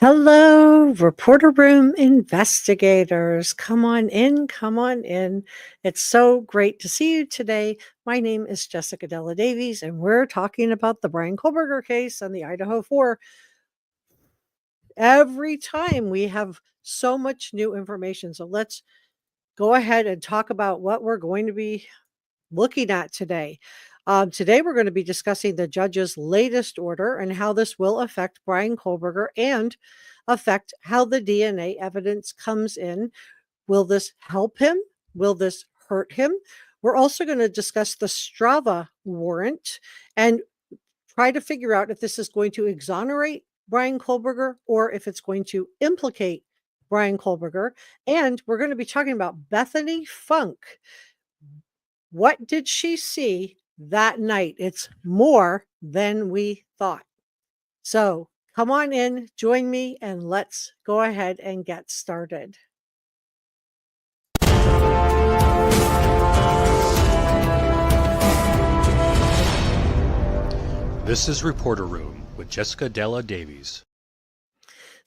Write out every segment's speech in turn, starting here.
Hello, reporter room investigators. Come on in, come on in. It's so great to see you today. My name is Jessica Davies, and we're talking about the Bryan Kohberger case and the Idaho 4. Every time we have so much new information. So let's go ahead and talk about what we're going to be looking at today. Today, we're going to be discussing the judge's latest order and how this will affect Bryan Kohberger and affect how the DNA evidence comes in. Will this help him? Will this hurt him? We're also going to discuss the Strava warrant and try to figure out if this is going to exonerate Bryan Kohberger or if it's going to implicate Bryan Kohberger. And we're going to be talking about Bethany Funk. What did she see that night? It's more than we thought. So come on in, join me, and let's go ahead and get started. This is Reporter Room with Jessica Davies.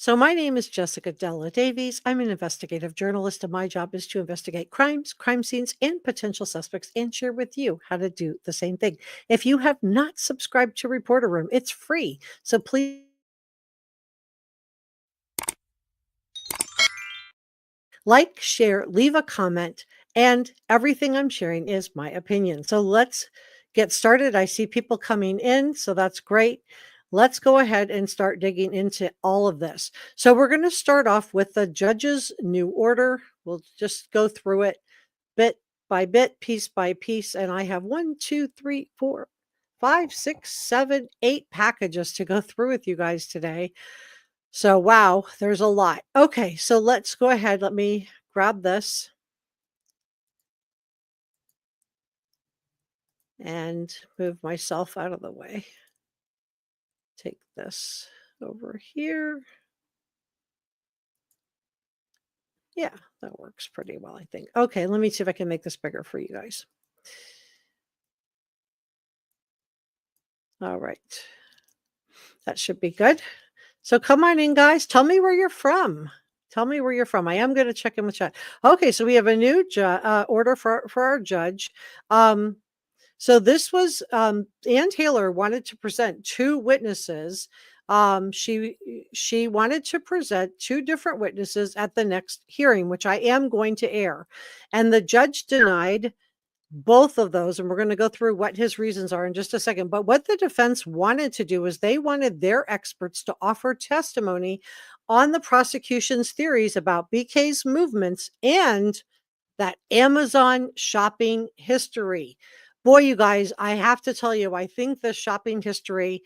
So my name is Jessica Davies. I'm an investigative journalist, and my job is to investigate crimes, crime scenes, and potential suspects, and share with you how to do the same thing. If you have not subscribed to Reporter Room, it's free. So please like, share, leave a comment, and everything I'm sharing is my opinion. So let's get started. I see people coming in, so that's great. Let's go ahead and start digging into all of this. So we're going to start off with the judge's new order. We'll just go through it bit by bit, piece by piece. And I have 1, 2, 3, 4, 5, 6, 7, 8 packages to go through with you guys today. So, wow, there's a lot. Okay, so let's go ahead. Let me grab this and move myself out of the way. Take this over here. Yeah, that works pretty well, I think. Okay, let me see if I can make this bigger for you guys. All right. That should be good. So come on in, guys. Tell me where you're from. Tell me where you're from. I am going to check in with chat. Okay, so we have a new order for our judge. So this was Ann Taylor wanted to present 2 witnesses. She wanted to present 2 different witnesses at the next hearing, which I am going to air. And the judge denied both of those, and we're going to go through what his reasons are in just a second. But what the defense wanted to do is they wanted their experts to offer testimony on the prosecution's theories about BK's movements and that Amazon shopping history. Boy, you guys, I have to tell you, I think the shopping history,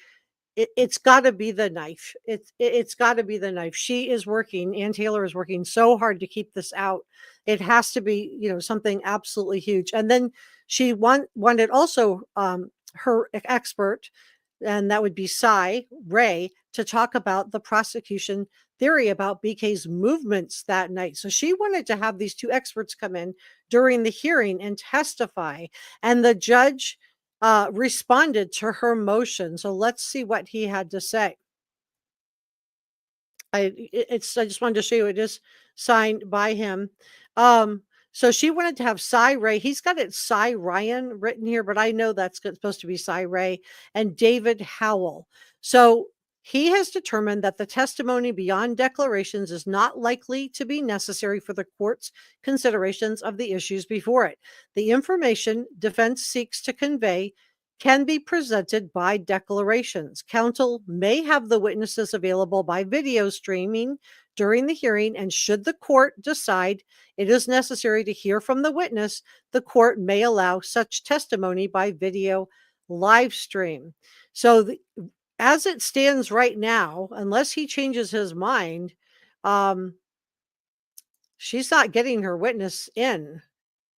it's got to be the knife. It's got to be the knife. She is working. Ann Taylor is working so hard to keep this out. It has to be, something absolutely huge. And then she wanted also her expert, and that would be Cy Ray, to talk about the prosecution theory about BK's movements that night. So she wanted to have these 2 experts come in during the hearing and testify. And the judge responded to her motion. So let's see what he had to say. I just wanted to show you, it is signed by him. So she wanted to have Cy Ray. He's got it Cy Ryan written here, but I know that's supposed to be Cy Ray, and David Howell. So he has determined that the testimony beyond declarations is not likely to be necessary for the court's considerations of the issues before it. The information defense seeks to convey can be presented by declarations. Counsel may have the witnesses available by video streaming during the hearing, and should the court decide it is necessary to hear from the witness, the court may allow such testimony by video live stream. So as it stands right now, unless he changes his mind, she's not getting her witness in.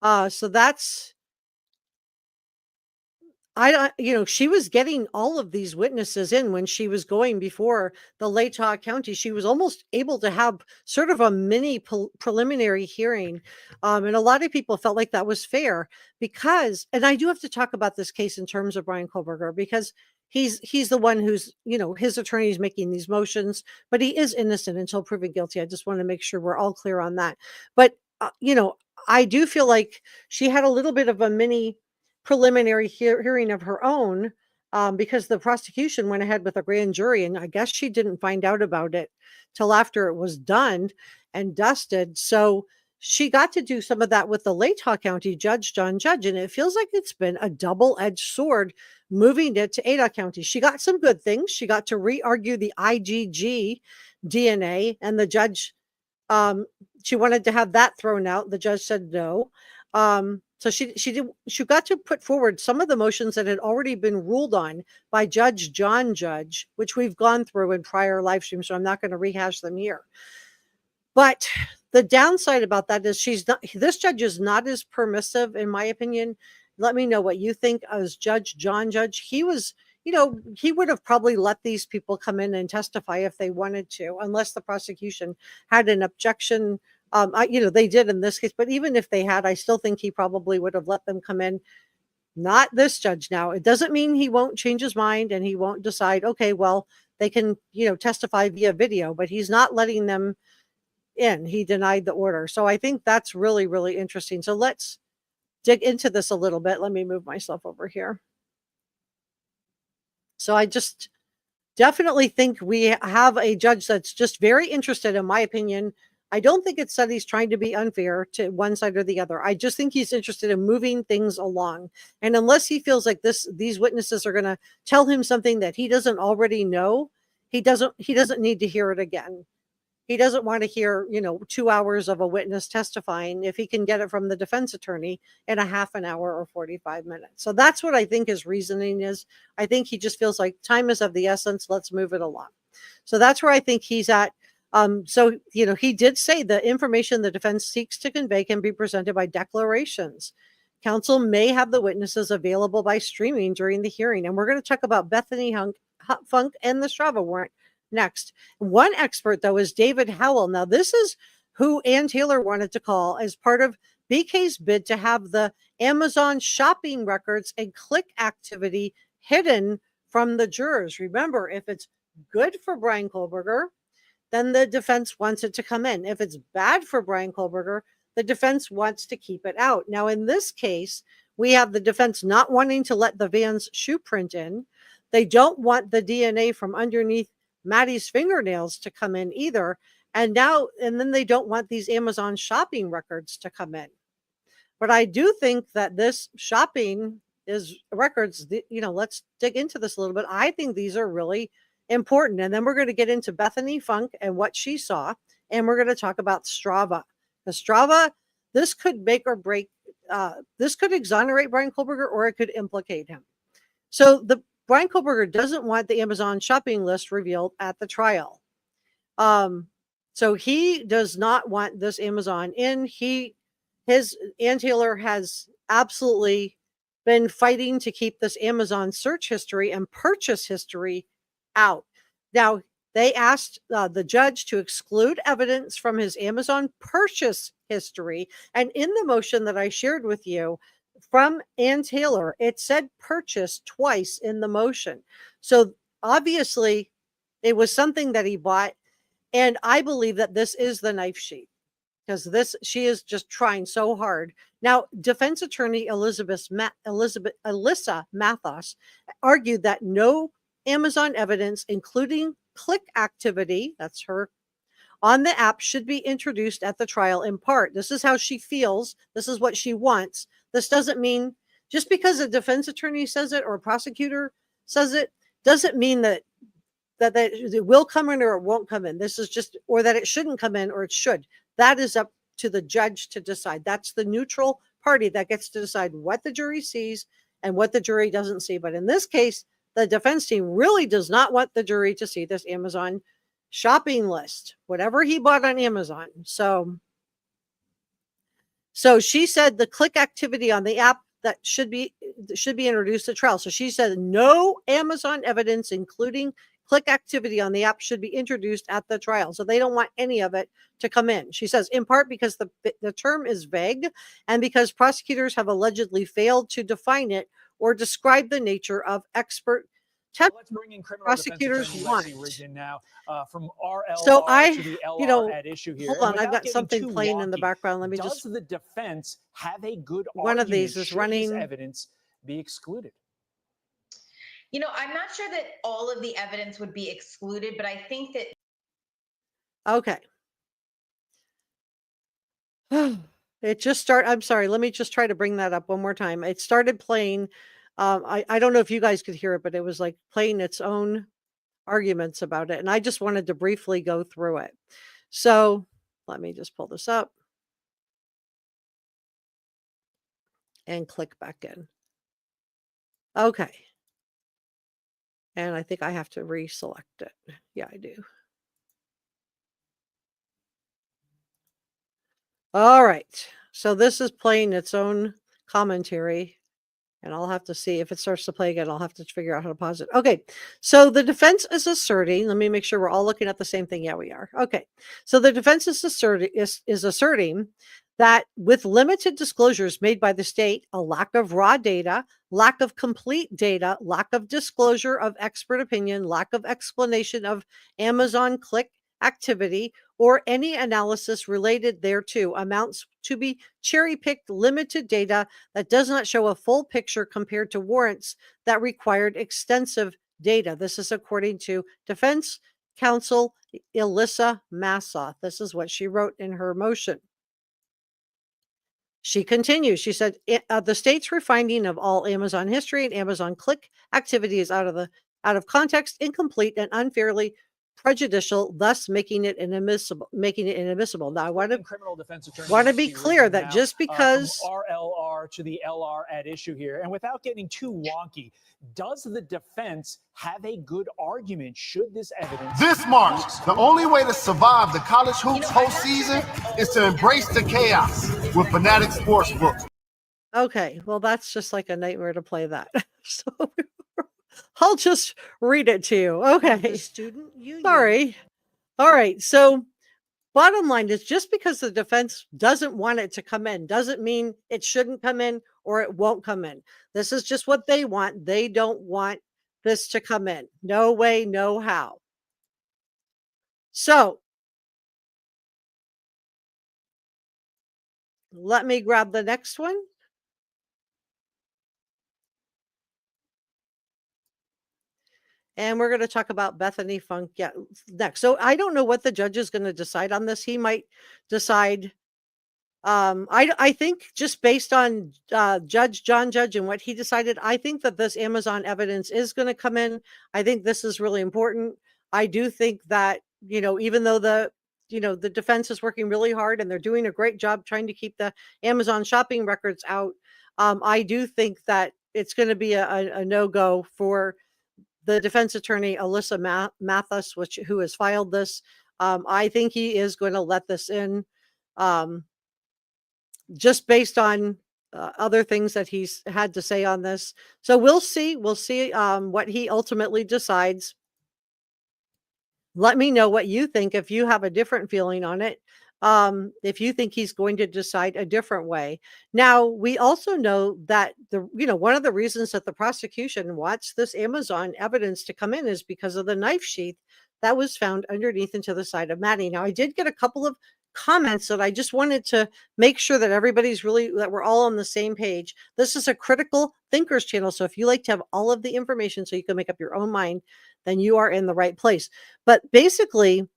So that's, she was getting all of these witnesses in when she was going before the Latah County. She was almost able to have sort of a mini preliminary hearing. And a lot of people felt like that was fair because, and I do have to talk about this case in terms of Bryan Kohberger, because he's the one who's, his attorney is making these motions, but he is innocent until proven guilty. I just want to make sure we're all clear on that. But, I do feel like she had a little bit of a mini preliminary hearing of her own, because the prosecution went ahead with a grand jury, and I guess she didn't find out about it till after it was done and dusted. So she got to do some of that with the Latah County Judge, John Judge, and it feels like it's been a double-edged sword moving it to Ada County. She got some good things. She got to re-argue the IgG DNA, and the judge, she wanted to have that thrown out. The judge said no. So she got to put forward some of the motions that had already been ruled on by Judge John Judge, which we've gone through in prior live streams, so I'm not going to rehash them here. But the downside about that is this judge is not as permissive, in my opinion. Let me know what you think. As Judge John Judge, he was, he would have probably let these people come in and testify if they wanted to, unless the prosecution had an objection. They did in this case, but even if they had, I still think he probably would have let them come in. Not this judge now. It doesn't mean he won't change his mind and he won't decide, okay, well, they can, testify via video, but he's not letting them in. He denied the order. So I think that's really, really interesting. So let's dig into this a little bit. Let me move myself over here. So I just definitely think we have a judge that's just very interested, in my opinion. I don't think it's that he's trying to be unfair to one side or the other. I just think he's interested in moving things along. And unless he feels like these witnesses are going to tell him something that he doesn't already know, he doesn't need to hear it again. He doesn't want to hear, 2 hours of a witness testifying if he can get it from the defense attorney in a half an hour or 45 minutes. So that's what I think his reasoning is. I think he just feels like time is of the essence. Let's move it along. So that's where I think he's at. So, he did say the information the defense seeks to convey can be presented by declarations. Counsel may have the witnesses available by streaming during the hearing. And we're going to talk about Bethany Funk and the Strava warrant next. One expert, though, is David Howell. Now, this is who Ann Taylor wanted to call as part of BK's bid to have the Amazon shopping records and click activity hidden from the jurors. Remember, if it's good for Bryan Kohberger, then the defense wants it to come in. If it's bad for Bryan Kohberger, the defense wants to keep it out. Now, in this case, we have the defense not wanting to let the van's shoe print in. They don't want the DNA from underneath Maddie's fingernails to come in either. And then they don't want these Amazon shopping records to come in. But I do think that this shopping is records, let's dig into this a little bit. I think these are really important. And then we're going to get into Bethany Funk and what she saw. And we're going to talk about Strava. The Strava, this could make or break, this could exonerate Bryan Kohberger, or it could implicate him. So Bryan Kohberger doesn't want the Amazon shopping list revealed at the trial. So he does not want this Amazon in. Ann Taylor has absolutely been fighting to keep this Amazon search history and purchase history out. Now, they asked the judge to exclude evidence from his Amazon purchase history. And in the motion that I shared with you from Ann Taylor, it said purchase twice in the motion. So obviously it was something that he bought. And I believe that this is the knife sheath, because she is just trying so hard. Now, defense attorney Alyssa Mathos argued that no Amazon evidence, including click activity, that's her, on the app should be introduced at the trial. In part, this is how she feels. This is what she wants. This doesn't mean, just because a defense attorney says it or a prosecutor says it, doesn't mean that it will come in or it won't come in. This is just, or that it shouldn't come in or it should. That is up to the judge to decide. That's the neutral party that gets to decide what the jury sees and what the jury doesn't see. But in this case, the defense team really does not want the jury to see this Amazon shopping list, whatever he bought on Amazon. So she said the click activity on the app that should be introduced at trial. So she said no Amazon evidence, including click activity on the app, should be introduced at the trial. So they don't want any of it to come in. She says, in part because the term is vague and because prosecutors have allegedly failed to define it or describe the nature of expert Let's bring in criminal prosecutors defense attorney want. Leslie Rigdon now, from RLR So to the you LR know, at issue here. hold And on, I've without got getting something too playing in the wonky, background. Let me does just, the defense have a good one of argument these is should running. this evidence be excluded? You know, I'm not sure that all of the evidence would be excluded, but I think that. Okay. It just started. I'm sorry. Let me just try to bring that up one more time. It started playing. I don't know if you guys could hear it, but it was like playing its own arguments about it. And I just wanted to briefly go through it. So let me just pull this up and click back in. Okay. And I think I have to reselect it. Yeah, I do. All right. So this is playing its own commentary. And I'll have to see if it starts to play again. I'll have to figure out how to pause it. Okay. So the defense is asserting, let me make sure we're all looking at the same thing. Yeah, we are. Okay. So the defense is asserting that with limited disclosures made by the state, a lack of raw data, lack of complete data, lack of disclosure of expert opinion, lack of explanation of Amazon click activity, or any analysis related thereto amounts to be cherry-picked limited data that does not show a full picture compared to warrants that required extensive data. This is according to defense counsel Alyssa Massoth. This is what she wrote in her motion. She continues. She said, the state's refining of all Amazon history and Amazon click activity is out of context, incomplete, and unfairly prejudicial, thus making it inadmissible. Now, I want to be clear that just because from RLR to the LR at issue here, and without getting too wonky, does the defense have a good argument should this evidence? This March, the only way to survive the college hoops postseason is to embrace the chaos with Fanatic Sportsbook. Okay, well, that's just like a nightmare to play that. So I'll just read it to you. Okay. Student union. Sorry. All right. So bottom line is just because the defense doesn't want it to come in doesn't mean it shouldn't come in or it won't come in. This is just what they want. They don't want this to come in. No way, no how. So let me grab the next one. And we're going to talk about Bethany Funk next. So I don't know what the judge is going to decide on this. He might decide. I think just based on John Judge and what he decided, I think that this Amazon evidence is going to come in. I think this is really important. I do think that, even though the defense is working really hard and they're doing a great job trying to keep the Amazon shopping records out, I do think that it's going to be a no-go for the defense attorney, Alyssa Mathis, who has filed this. I think he is going to let this in, just based on other things that he's had to say on this. So we'll see. We'll see what he ultimately decides. Let me know what you think if you have a different feeling on it. If you think he's going to decide a different way. Now, we also know that one of the reasons that the prosecution wants this Amazon evidence to come in is because of the knife sheath that was found underneath and to the side of Maddie. Now, I did get a couple of comments that I just wanted to make sure that that we're all on the same page. This is a critical thinkers channel. So if you like to have all of the information so you can make up your own mind, then you are in the right place. But basically,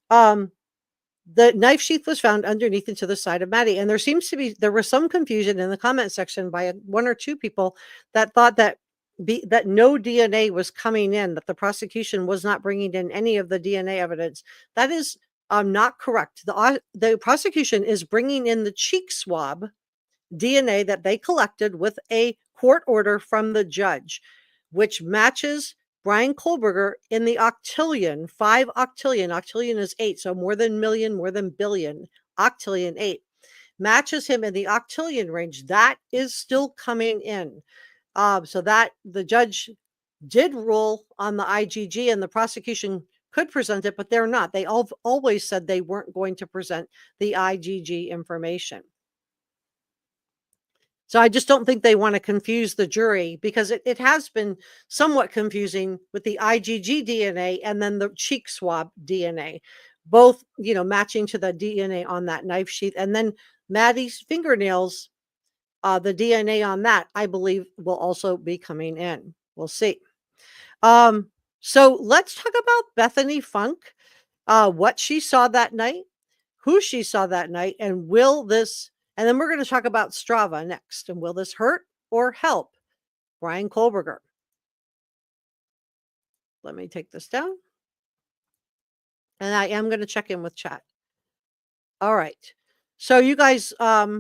the knife sheath was found underneath and to the side of Maddie. And there was some confusion in the comment section by one or two people that thought that no DNA was coming in, that the prosecution was not bringing in any of the DNA evidence. That is not correct. The prosecution is bringing in the cheek swab DNA that they collected with a court order from the judge, which matches Bryan Kohberger in the octillion, 5 octillion. Octillion is 8, so more than million, more than billion. Octillion 8 matches him in the octillion range. That is still coming in. So that the judge did rule on the IgG, and the prosecution could present it, but they're not. They always said they weren't going to present the IgG information. So I just don't think they want to confuse the jury, because it has been somewhat confusing with the IgG DNA and then the cheek swab DNA, both, matching to the DNA on that knife sheath. And then Maddie's fingernails, the DNA on that, I believe, will also be coming in. We'll see. So let's talk about Bethany Funk, what she saw that night, who she saw that night, and and then we're going to talk about Strava next. And will this hurt or help Bryan Kohberger? Let me take this down. And I am going to check in with chat. All right. So you guys that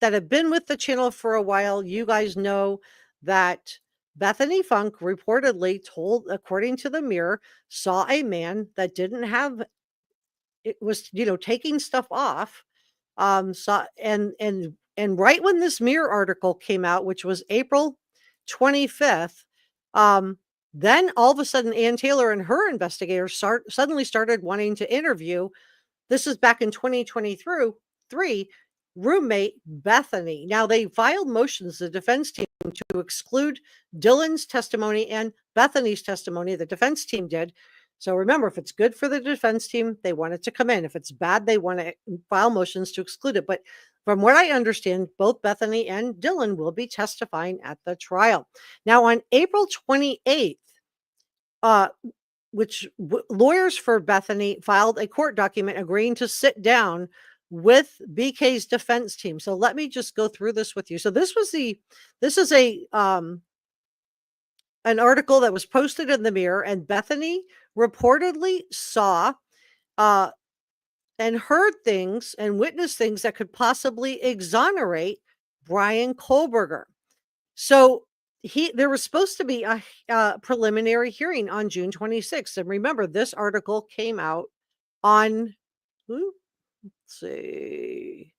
have been with the channel for a while, you guys know that Bethany Funk reportedly according to the Mirror, saw a man that didn't have, it was, taking stuff off. And right when this Mirror article came out, which was April 25th, then all of a sudden Ann Taylor and her investigators suddenly started wanting to interview. This is back in 2023, roommate Bethany. Now they filed motions, the defense team, to exclude Dylan's testimony and Bethany's testimony. The defense team did. So remember, if it's good for the defense team, they want it to come in. If it's bad, they want to file motions to exclude it. But from what I understand, both Bethany and Dylan will be testifying at the trial. Now, on April 28th, lawyers for Bethany filed a court document agreeing to sit down with BK's defense team. So let me just go through this with you. So this is an article that was posted in the Mirror, and Bethany reportedly saw and heard things and witnessed things that could possibly exonerate Bryan Kohberger. So there was supposed to be a preliminary hearing on June 26th. And remember, this article came out on, let's see,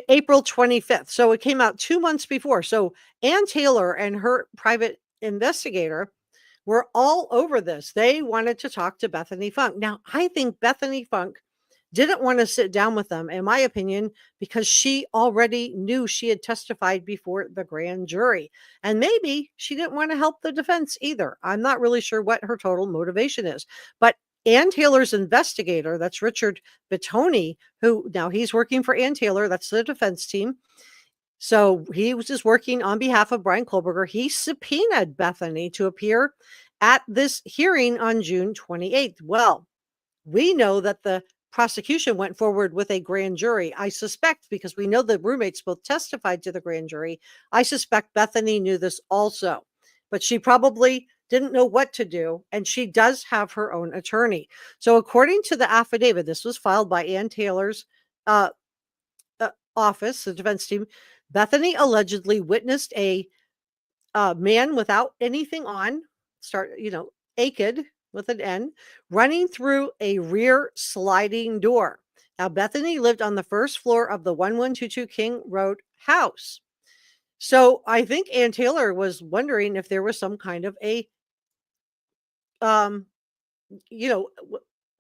April 25th. So it came out 2 months before. So Ann Taylor and her private investigator were all over this. They wanted to talk to Bethany Funk. Now, I think Bethany Funk didn't want to sit down with them, in my opinion, because she already knew she had testified before the grand jury. And maybe she didn't want to help the defense either. I'm not really sure what her total motivation is. But Ann Taylor's investigator, that's Richard Bethany, who now he's working for Ann Taylor, that's the defense team. So he was just working on behalf of Bryan Kohberger. He subpoenaed Bethany to appear at this hearing on June 28th. Well, we know that the prosecution went forward with a grand jury. I suspect, because we know the roommates both testified to the grand jury, I suspect Bethany knew this also, but she probably didn't know what to do. And she does have her own attorney. So according to the affidavit, this was filed by Ann Taylor's office, the defense team. Bethany allegedly witnessed a man without anything on, naked with an N, running through a rear sliding door. Now, Bethany lived on the first floor of the 1122 King Road house. So I think Ann Taylor was wondering if there was some kind of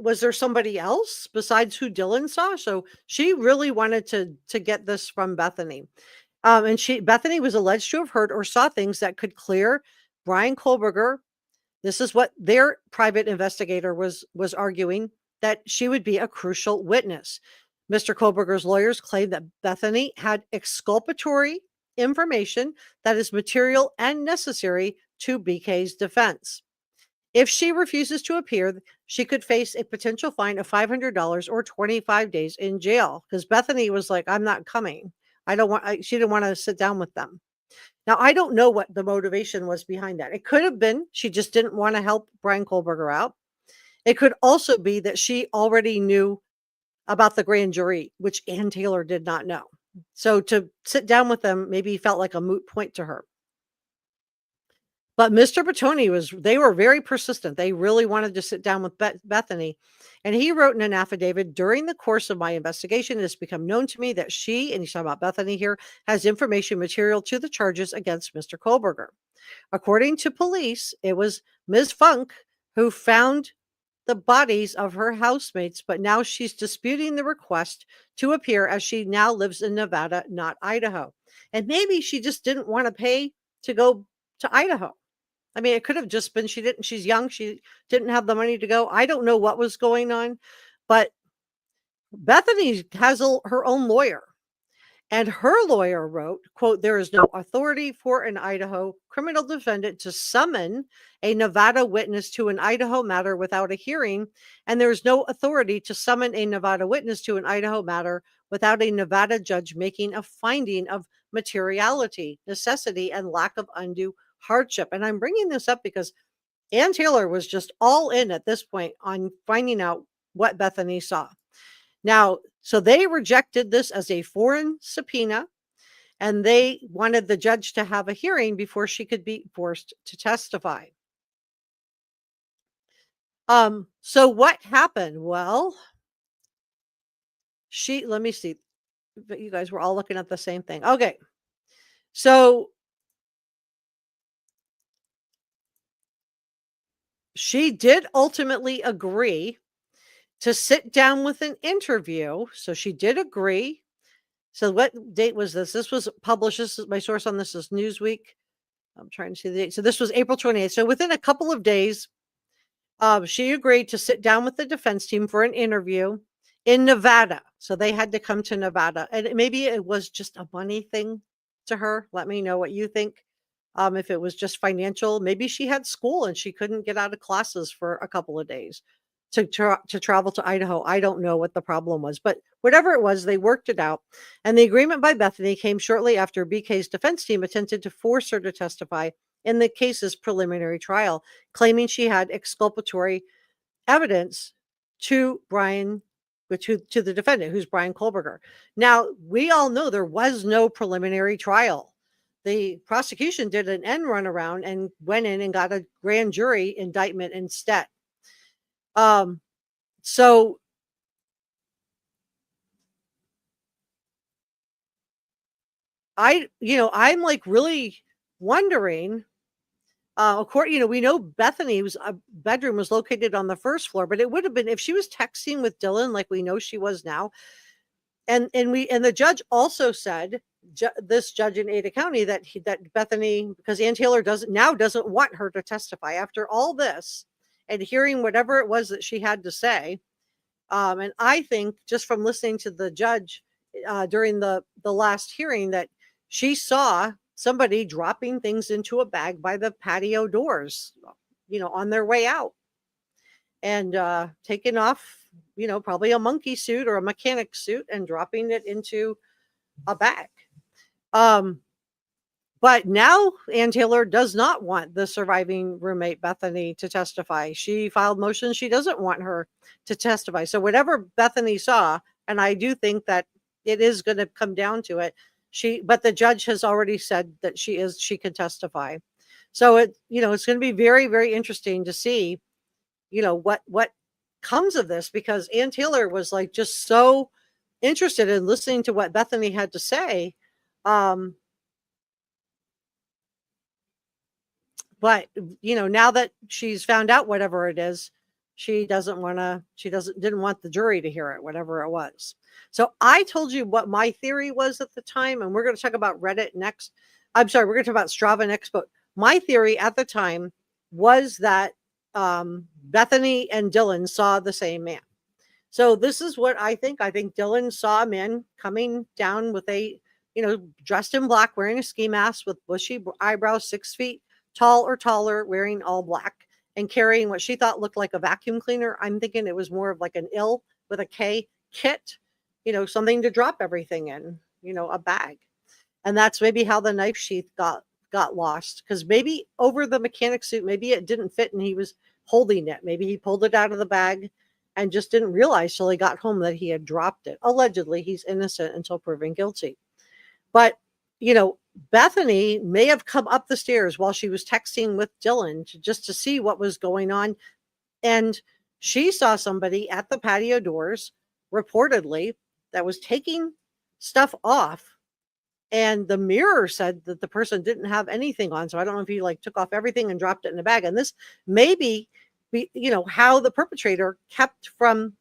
was there somebody else besides who Dylan saw? So she really wanted to get this from Bethany. And Bethany was alleged to have heard or saw things that could clear Bryan Kohberger. This is what their private investigator was arguing, that she would be a crucial witness. Mr. Kohberger's lawyers claimed that Bethany had exculpatory information that is material and necessary to BK's defense. If she refuses to appear, she could face a potential fine of $500 or 25 days in jail, because Bethany was like, I'm not coming. She didn't want to sit down with them. Now, I don't know what the motivation was behind that. It could have been she just didn't want to help Bryan Kohberger out. It could also be that she already knew about the grand jury, which Ann Taylor did not know. So to sit down with them maybe felt like a moot point to her. But Mr. Bethany they were very persistent. They really wanted to sit down with Bethany. And he wrote in an affidavit, during the course of my investigation, it has become known to me that she, and he's talking about Bethany here, has information material to the charges against Mr. Kohberger. According to police, it was Ms. Funk who found the bodies of her housemates, but now she's disputing the request to appear, as she now lives in Nevada, not Idaho. And maybe she just didn't want to pay to go to Idaho. I mean, it could have just been she's young, she didn't have the money to go. I don't know what was going on, but Bethany has her own lawyer. And her lawyer wrote, quote, "There is no authority for an Idaho criminal defendant to summon a Nevada witness to an Idaho matter without a hearing. And there is no authority to summon a Nevada witness to an Idaho matter without a Nevada judge making a finding of materiality, necessity, and lack of undue hardship." And I'm bringing this up because Ann Taylor was just all in at this point on finding out what Bethany saw. Now, so they rejected this as a foreign subpoena, and they wanted the judge to have a hearing before she could be forced to testify. So what happened? Well, let me see, but you guys were all looking at the same thing. Okay. So she did ultimately agree to sit down with an interview. So she did agree. So what date was this? This was published. This is my source on this is Newsweek. I'm trying to see the date. So this was April 28th. So within a couple of days, she agreed to sit down with the defense team for an interview in Nevada. So they had to come to Nevada. And maybe it was just a money thing to her. Let me know what you think. If it was just financial, maybe she had school and she couldn't get out of classes for a couple of days to travel to Idaho. I don't know what the problem was, but whatever it was, they worked it out. And the agreement by Bethany came shortly after BK's defense team attempted to force her to testify in the case's preliminary trial, claiming she had exculpatory evidence to the defendant, who's Bryan Kohberger. Now, we all know there was no preliminary trial. The prosecution did an end run around and went in and got a grand jury indictment instead. So I'm like really wondering, we know Bethany's bedroom was located on the first floor, but it would have been if she was texting with Dylan, like we know she was now. And the judge also said, this judge in Ada County, that Bethany, because Ann Taylor doesn't want her to testify after all this and hearing whatever it was that she had to say. And I think just from listening to the judge during the last hearing that she saw somebody dropping things into a bag by the patio doors, on their way out, and taking off, probably a monkey suit or a mechanic suit and dropping it into a bag. But now Ann Taylor does not want the surviving roommate, Bethany, to testify. She filed motions. She doesn't want her to testify. So whatever Bethany saw, and I do think that it is going to come down to it, but the judge has already said that she can testify. So it's going to be very, very interesting to see, what comes of this, because Ann Taylor was like just so interested in listening to what Bethany had to say. But now that she's found out whatever it is, she didn't want the jury to hear it, whatever it was. So I told you what my theory was at the time, and we're going to talk about Reddit next. I'm sorry, we're going to talk about Strava next, but my theory at the time was that Bethany and Dylan saw the same man. So this is what I think. I think Dylan saw a man coming down with dressed in black, wearing a ski mask with bushy eyebrows, 6 feet tall or taller, wearing all black, and carrying what she thought looked like a vacuum cleaner. I'm thinking it was more of like an ill with a K kit, something to drop everything in, a bag. And that's maybe how the knife sheath got lost, because maybe over the mechanic suit, maybe it didn't fit and he was holding it. Maybe he pulled it out of the bag and just didn't realize till he got home that he had dropped it. Allegedly, he's innocent until proven guilty. But, Bethany may have come up the stairs while she was texting with Dylan just to see what was going on. And she saw somebody at the patio doors, reportedly, that was taking stuff off. And the mirror said that the person didn't have anything on. So I don't know if he took off everything and dropped it in a bag. And this may be, how the perpetrator kept from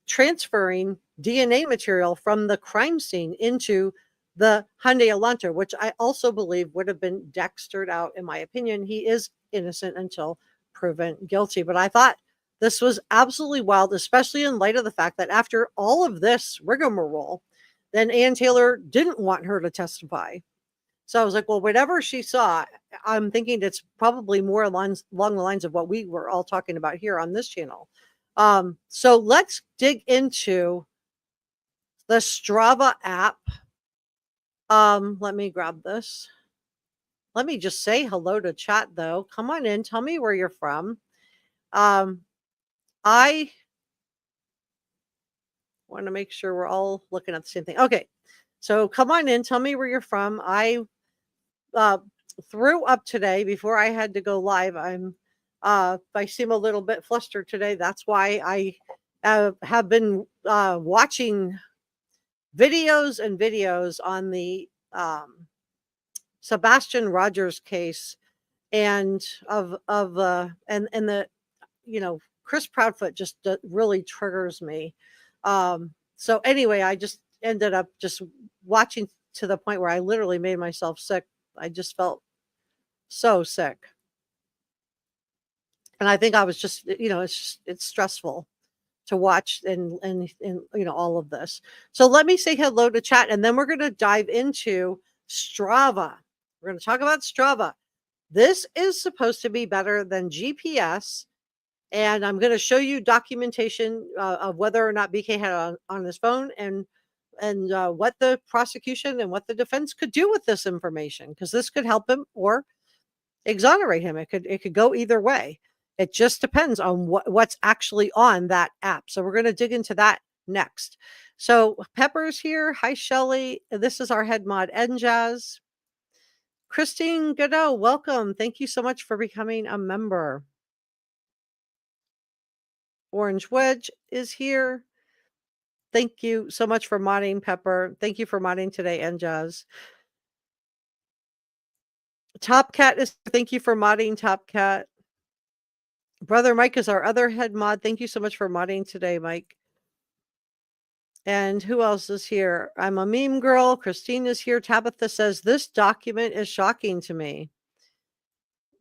transferring DNA material from the crime scene into the Hyundai Elantra, which I also believe would have been Dextered out. In my opinion, he is innocent until proven guilty. But I thought this was absolutely wild, especially in light of the fact that after all of this rigmarole, then Ann Taylor didn't want her to testify. So I was like, well, whatever she saw, I'm thinking it's probably more along the lines of what we were all talking about here on this channel. So let's dig into the Strava app. Let me grab this. Let me just say hello to chat, though. Come on in. Tell me where you're from. I want to make sure we're all looking at the same thing. Okay. So come on in. Tell me where you're from. I threw up today before I had to go live. I seem a little bit flustered today. That's why I have been watching videos and videos on the Sebastian Rogers case and the Chris Proudfoot just really triggers me. So anyway, I just ended up just watching to the point where I literally made myself sick. I just felt so sick. And I think I was just, it's stressful to watch and all of this. So let me say hello to chat, and then we're going to dive into Strava. We're going to talk about Strava. This is supposed to be better than GPS, and I'm going to show you documentation of whether or not BK had it on his phone and what the prosecution and what the defense could do with this information, because this could help him or exonerate him. It could go either way. It just depends on what's actually on that app. So we're going to dig into that next. So Pepper's here. Hi, Shelly. This is our head mod, Njaz. Christine Godot, welcome. Thank you so much for becoming a member. Orange Wedge is here. Thank you so much for modding, Pepper. Thank you for modding today, Njaz. Top Cat is, thank you for modding, Top Cat. Brother Mike is our other head mod. Thank you so much for modding today, Mike. And who else is here? I'm a meme girl. Christine is here. Tabitha says, this document is shocking to me.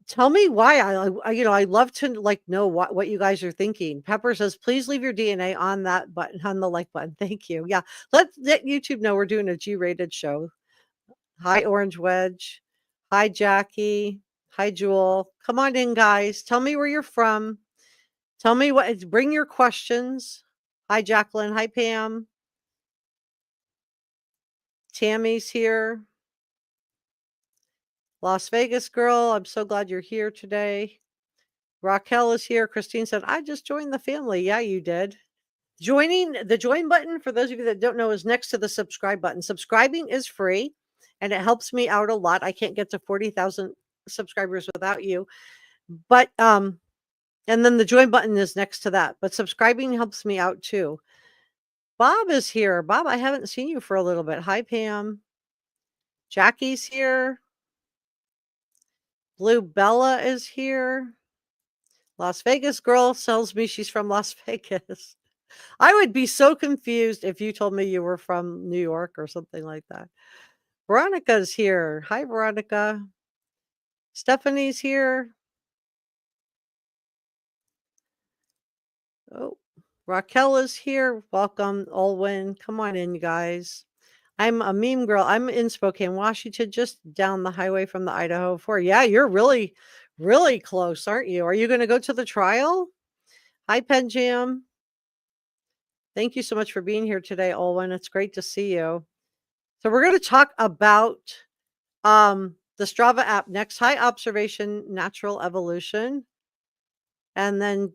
Tell me why. I love to know what you guys are thinking. Pepper says, please leave your DNA on that button, on the like button. Thank you. Yeah. Let YouTube know we're doing a G-rated show. Hi, Orange Wedge. Hi, Jackie. Hi, Jewel. Come on in, guys. Tell me where you're from. Tell me bring your questions. Hi, Jacqueline. Hi, Pam. Tammy's here. Las Vegas girl, I'm so glad you're here today. Raquel is here. Christine said, I just joined the family. Yeah, you did. The join button, for those of you that don't know, is next to the subscribe button. Subscribing is free, and it helps me out a lot. I can't get to 40,000 subscribers without you. But, and then the join button is next to that. But subscribing helps me out too. Bob is here. Bob, I haven't seen you for a little bit. Hi, Pam. Jackie's here. Blue Bella is here. Las Vegas girl tells me she's from Las Vegas. I would be so confused if you told me you were from New York or something like that. Veronica's here. Hi, Veronica. Stephanie's here. Oh, Raquel is here. Welcome, Olwyn. Come on in, you guys. I'm a meme girl. I'm in Spokane, Washington, just down the highway from the Idaho 4. Yeah, you're really, really close, aren't you? Are you going to go to the trial? Hi, Pen Jam. Thank you so much for being here today, Olwyn. It's great to see you. So we're going to talk about the Strava app next. High observation, natural evolution. And then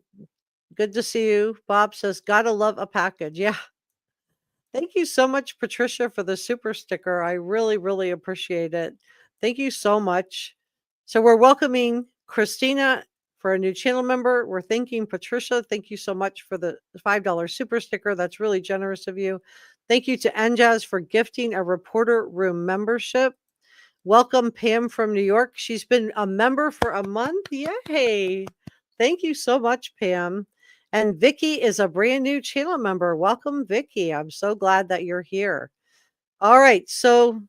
good to see you. Bob says, gotta love a package. Yeah. Thank you so much, Patricia, for the super sticker. I really, really appreciate it. Thank you so much. So we're welcoming Christina for a new channel member. We're thanking Patricia. Thank you so much for the $5 super sticker. That's really generous of you. Thank you to Njaz for gifting a reporter room membership. Welcome, Pam from New York. She's been a member for a month. Yay. Thank you so much, Pam. And Vicky is a brand new channel member. Welcome, Vicky. I'm so glad that you're here. All right. So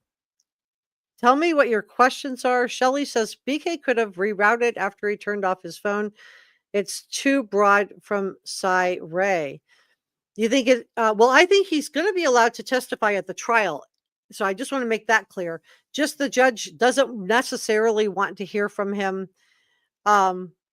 Tell me what your questions are. Shelley says BK could have rerouted after he turned off his phone. It's too broad from Cy Ray. You think it? Well, I think he's going to be allowed to testify at the trial. So I just want to make that clear. Just the judge doesn't necessarily want to hear from him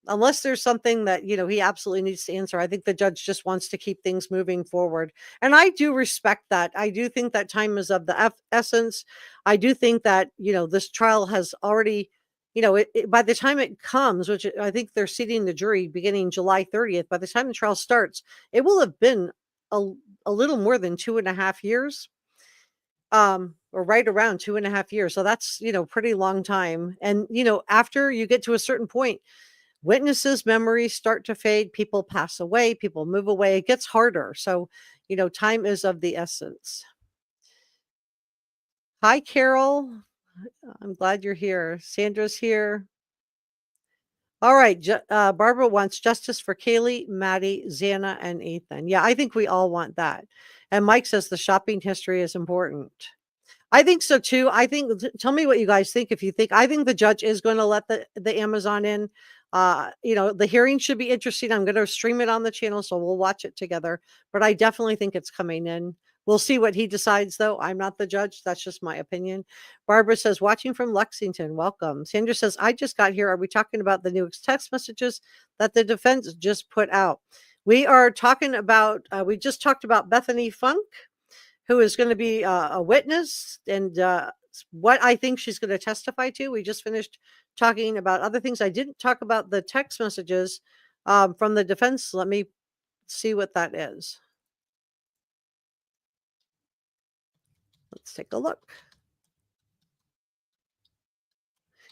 unless there's something that, he absolutely needs to answer. I think the judge just wants to keep things moving forward. And I do respect that. I do think that time is of the essence. I do think that, this trial has already, by the time it comes, which I think they're seating the jury beginning July 30th, by the time the trial starts, it will have been a little more than 2.5 years. Or right around 2.5 years. So that's, pretty long time. And, after you get to a certain point, witnesses' memories start to fade, people pass away, people move away, it gets harder. So, time is of the essence. Hi, Carol. I'm glad you're here. Sandra's here. All right. Barbara wants justice for Kaylee, Maddie, Xana, and Ethan. Yeah, I think we all want that. And Mike says the shopping history is important. I think so too. I think, tell me what you guys think. If you think, I think the judge is going to let the Amazon in. The hearing should be interesting. I'm going to stream it on the channel, so we'll watch it together. But I definitely think it's coming in. We'll see what he decides, though. I'm not the judge. That's just my opinion. Barbara says, watching from Lexington. Welcome. Sandra says, I just got here. Are we talking about the new text messages that the defense just put out? We are talking about, we just talked about Bethany Funk, who is going to be a witness, and what I think she's going to testify to. We just finished talking about other things. I didn't talk about the text messages from the defense. Let me see what that is. Let's take a look.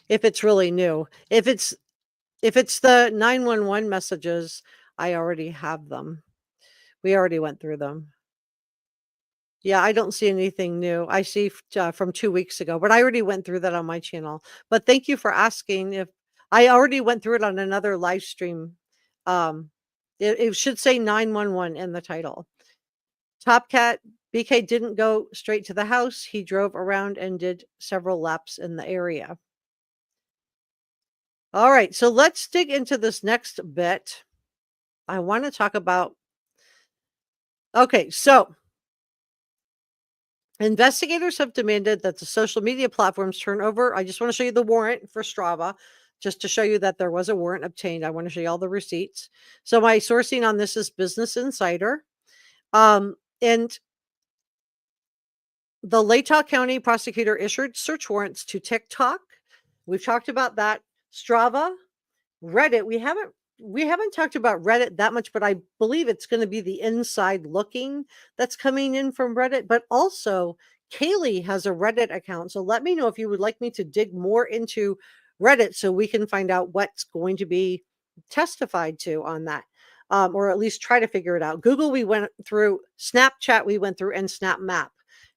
If it's really new. If it's the 911 messages, I already have them. We already went through them. Yeah, I don't see anything new. I see from 2 weeks ago, but I already went through that on my channel. But thank you for asking. If I already went through it on another live stream. It should say 911 in the title. Top Cat, BK didn't go straight to the house. He drove around and did several laps in the area. All right, so let's dig into this next bit. I want to talk about, okay, so investigators have demanded that the social media platforms turn over. I just want to show you the warrant for Strava, just to show you that there was a warrant obtained. I want to show you all the receipts. So my sourcing on this is Business Insider. And the Latah County prosecutor issued search warrants to TikTok. We've talked about that. Strava, Reddit. We haven't talked about Reddit that much, but I believe it's going to be the inside looking that's coming in from Reddit. But also, Kaylee has a Reddit account. So let me know if you would like me to dig more into Reddit so we can find out what's going to be testified to on that, or at least try to figure it out. Google, we went through. Snapchat, we went through, and SnapMap,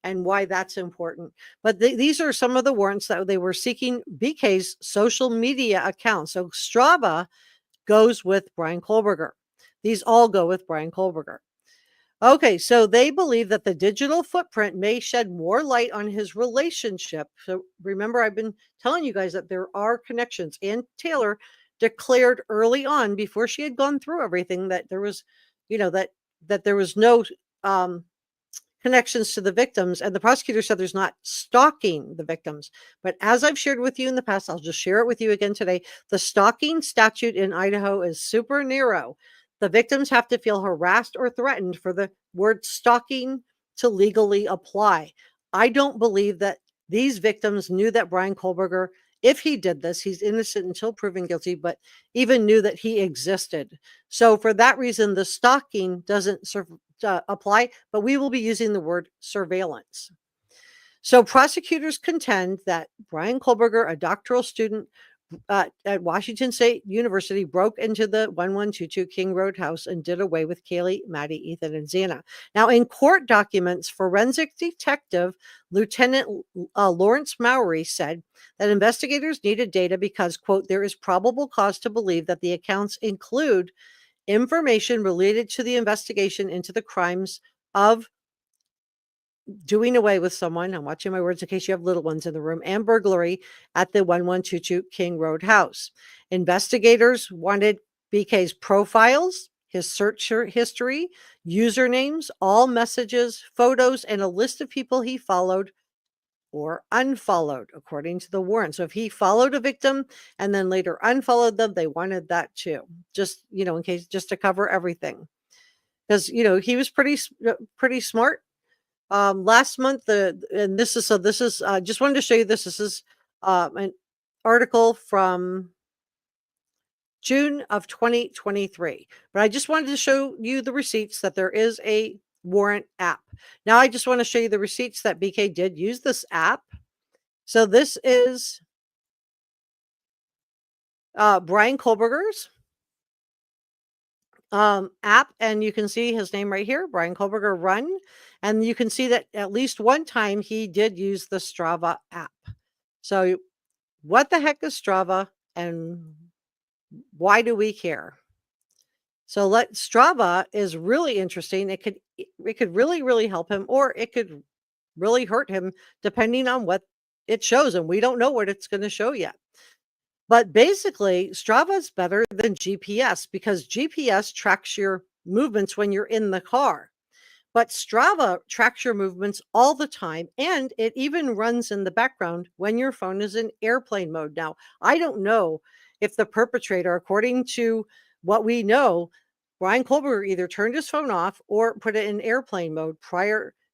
and why that's important. But these are some of the warrants that they were seeking BK's social media account. So Strava goes with Bryan Kohberger. These all go with Bryan Kohberger. Okay, so they believe that the digital footprint may shed more light on his relationship. So remember, I've been telling you guys that there are connections. And Taylor declared early on, before she had gone through everything, that there was, that there was no connections to the victims. And the prosecutor said there's not stalking the victims. But as I've shared with you in the past, I'll just share it with you again today. The stalking statute in Idaho is super narrow. The victims have to feel harassed or threatened for the word stalking to legally apply. I don't believe that these victims knew that Bryan Kohberger, if he did this, he's innocent until proven guilty, but even knew that he existed. So for that reason, the stalking doesn't apply, but we will be using the word surveillance. So prosecutors contend that Bryan Kohberger, a doctoral student at Washington State University, broke into the 1122 King Road house and did away with Kaylee, Maddie, Ethan, and Xana. Now, in court documents, forensic detective Lieutenant Lawrence Mowry said that investigators needed data because, quote, there is probable cause to believe that the accounts include information related to the investigation into the crimes of doing away with someone, I'm watching my words in case you have little ones in the room, and burglary at the 1122 King Road house. Investigators wanted BK's profiles, his search history, usernames, all messages, photos, and a list of people he followed or unfollowed, according to the warrant. So if he followed a victim and then later unfollowed them, they wanted that too, just, in case, just to cover everything. Because, he was pretty smart. Last month, and this is just wanted to show you this. This is an article from June of 2023. But I just wanted to show you the receipts that there is a warrant app. Now I just want to show you the receipts that BK did use this app. So this is Bryan Kohberger's app, and you can see his name right here, Bryan Kohberger Run. And you can see that at least one time he did use the Strava app. So what the heck is Strava and why do we care? So Strava is really interesting. It could really, really help him, or it could really hurt him depending on what it shows. And we don't know what it's going to show yet. But basically, Strava is better than GPS because GPS tracks your movements when you're in the car. But Strava tracks your movements all the time, and it even runs in the background when your phone is in airplane mode. Now, I don't know if the perpetrator, according to what we know, Bryan Kohberger either turned his phone off or put it in airplane mode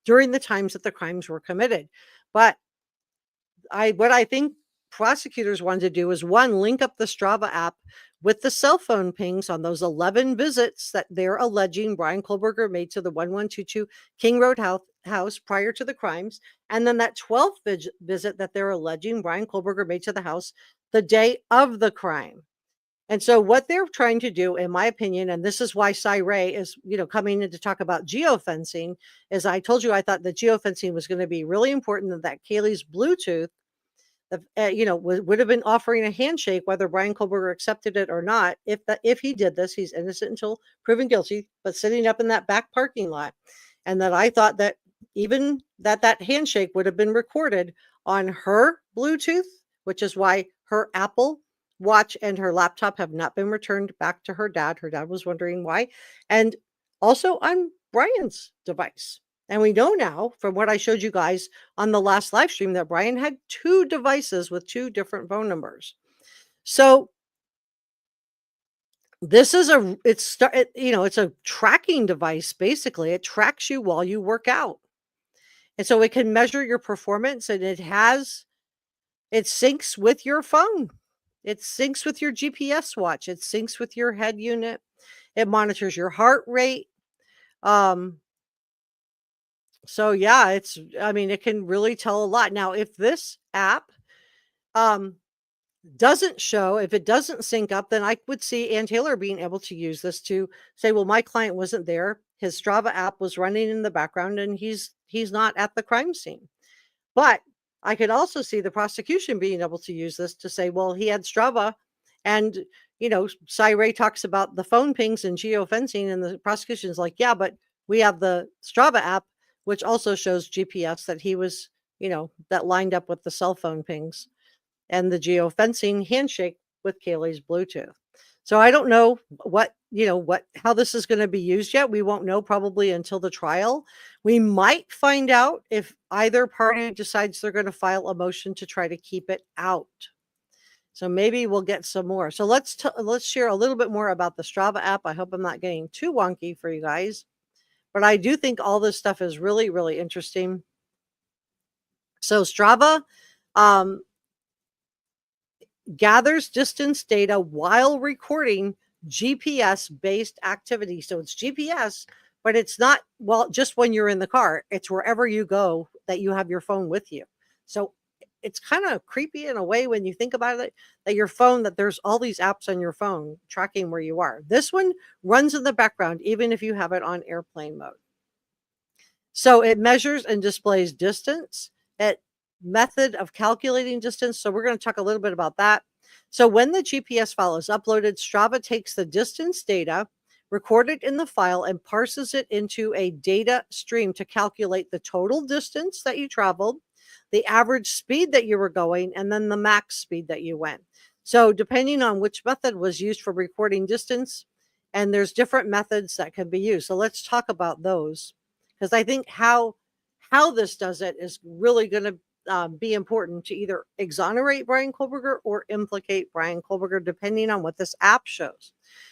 during the times that the crimes were committed. But what I think prosecutors wanted to do is, one, link up the Strava app with the cell phone pings on those 11 visits that they're alleging Bryan Kohberger made to the 1122 King Road house prior to the crimes, and then that 12th visit that they're alleging Bryan Kohberger made to the house the day of the crime. And so what they're trying to do, in my opinion, and this is why Cy Ray is, coming in to talk about geofencing, is I told you I thought that geofencing was going to be really important, and that Kaylee's Bluetooth, would have been offering a handshake, whether Bryan Kohberger accepted it or not. If he did this, he's innocent until proven guilty, but sitting up in that back parking lot. And that I thought that even that handshake would have been recorded on her Bluetooth, which is why her Apple Watch and her laptop have not been returned back to her dad. Her dad was wondering why. And also on Bryan's device. And we know now from what I showed you guys on the last live stream that Bryan had 2 devices with 2 different phone numbers. So this is it's a tracking device. Basically, it tracks you while you work out. And so it can measure your performance, and it syncs with your phone. It syncs with your GPS watch. It syncs with your head unit. It monitors your heart rate. So yeah, it can really tell a lot. Now, if this app if it doesn't sync up, then I would see Ann Taylor being able to use this to say, well, my client wasn't there. His Strava app was running in the background, and he's not at the crime scene. But I could also see the prosecution being able to use this to say, well, he had Strava, and Cy Ray talks about the phone pings and geofencing, and the prosecution's like, yeah, but we have the Strava app, which also shows GPS that he was, that lined up with the cell phone pings and the geofencing handshake with Kaylee's Bluetooth. So I don't know how this is going to be used yet. We won't know probably until the trial. We might find out if either party decides they're going to file a motion to try to keep it out. So maybe we'll get some more. So let's share a little bit more about the Strava app. I hope I'm not getting too wonky for you guys, but I do think all this stuff is really, really interesting. So Strava gathers distance data while recording GPS-based activity. So it's GPS, but it's not, just when you're in the car. It's wherever you go that you have your phone with you. So it's kind of creepy in a way when you think about it, that there's all these apps on your phone tracking where you are. This one runs in the background, even if you have it on airplane mode. So it measures and displays distance, method of calculating distance. So we're going to talk a little bit about that. So when the GPS file is uploaded, Strava takes the distance data recorded in the file and parses it into a data stream to calculate the total distance that you traveled, the average speed that you were going, and then the max speed that you went. So depending on which method was used for recording distance, and there's different methods that can be used. So let's talk about those, because I think how this does it is really going to be important to either exonerate Bryan Kohberger or implicate Bryan Kohberger, depending on what this app shows.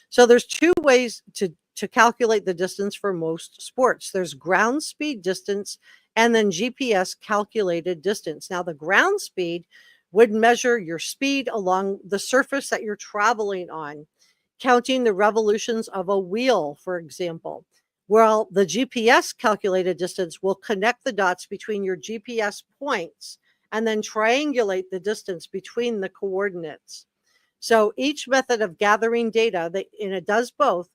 So there's two ways to calculate the distance for most sports. There's ground speed distance and then GPS calculated distance. Now the ground speed would measure your speed along the surface that you're traveling on, counting the revolutions of a wheel, for example. Well, the GPS calculated distance will connect the dots between your GPS points and then triangulate the distance between the coordinates. So each method of gathering data, and it does both,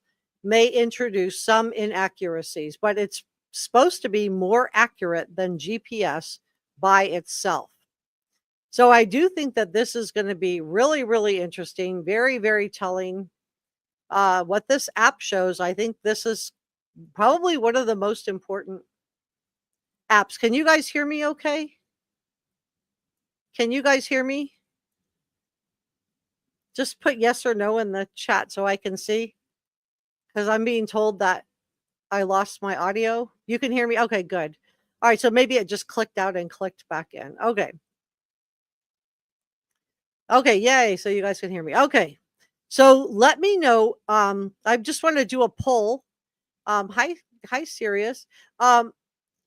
may introduce some inaccuracies, but it's supposed to be more accurate than GPS by itself. So I do think that this is going to be really, really interesting, very, very telling. What this app shows, I think this is probably one of the most important apps. Can you guys hear me okay? Can you guys hear me? Just put yes or no in the chat so I can see, because I'm being told that I lost my audio. You can hear me? Okay, good. All right, so maybe it just clicked out and clicked back in. Okay. Okay, yay. So you guys can hear me. Okay. So let me know. I just want to do a poll. Hi, Sirius.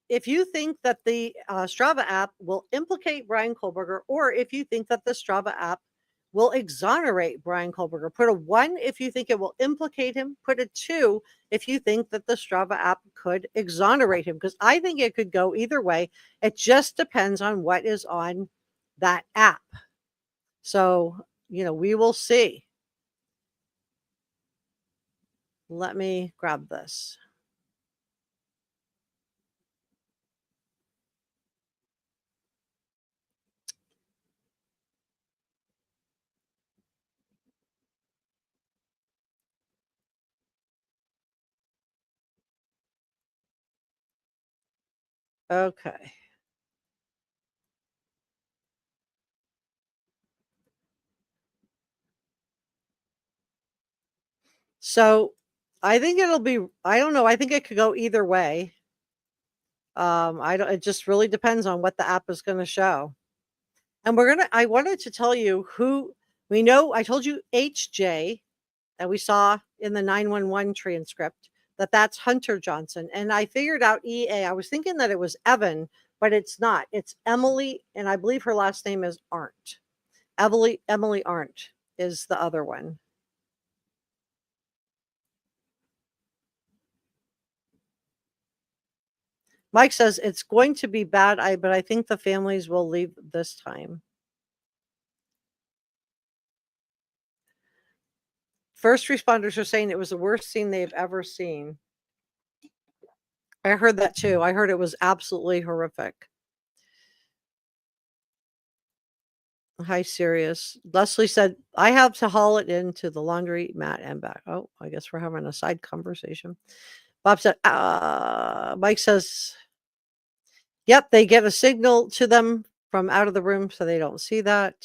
If you think that the Strava app will implicate Bryan Kohberger, or if you think that the Strava app will exonerate Bryan Kohberger. Put a 1 if you think it will implicate him. Put a 2 if you think that the Strava app could exonerate him, because I think it could go either way. It just depends on what is on that app. So, we will see. Let me grab this. Okay. So I think it'll be, I don't know. I think it could go either way. It just really depends on what the app is going to show. And I wanted to tell you who we know. I told you HJ that we saw in the 911 transcript, that's Hunter Johnson. And I figured out EA. I was thinking that it was Evan, but it's not. It's Emily. And I believe her last name is Arndt. Emily Arndt is the other one. Mike says it's going to be bad, but I think the families will leave this time. First responders are saying it was the worst scene they've ever seen. I heard that too. I heard it was absolutely horrific. Hi, Sirius. Leslie said, I have to haul it into the laundry mat and back. Oh, I guess we're having a side conversation. Bob said, Mike says, yep, they get a signal to them from out of the room so they don't see that.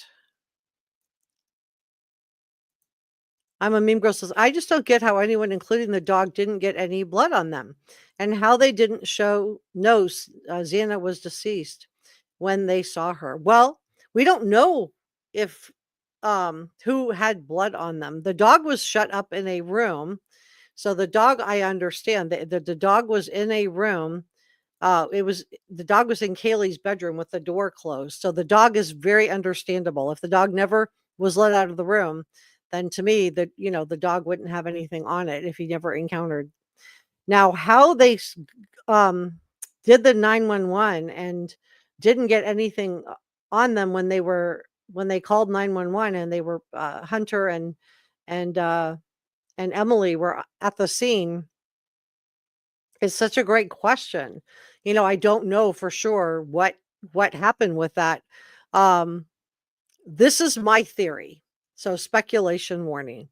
I'm a meme girl says, I just don't get how anyone, including the dog, didn't get any blood on them, and how they didn't know Xana was deceased when they saw her. Well, we don't know if who had blood on them. The dog was shut up in a room. So the dog, I understand that the dog was in a room. The dog was in Kaylee's bedroom with the door closed. So the dog is very understandable. If the dog never was let out of the room, then to me, the dog wouldn't have anything on it if he never encountered. Now, how they did the 911 and didn't get anything on them when they called 911 and they were Hunter and Emily were at the scene is such a great question. I don't know for sure what happened with that. This is my theory. So speculation warning.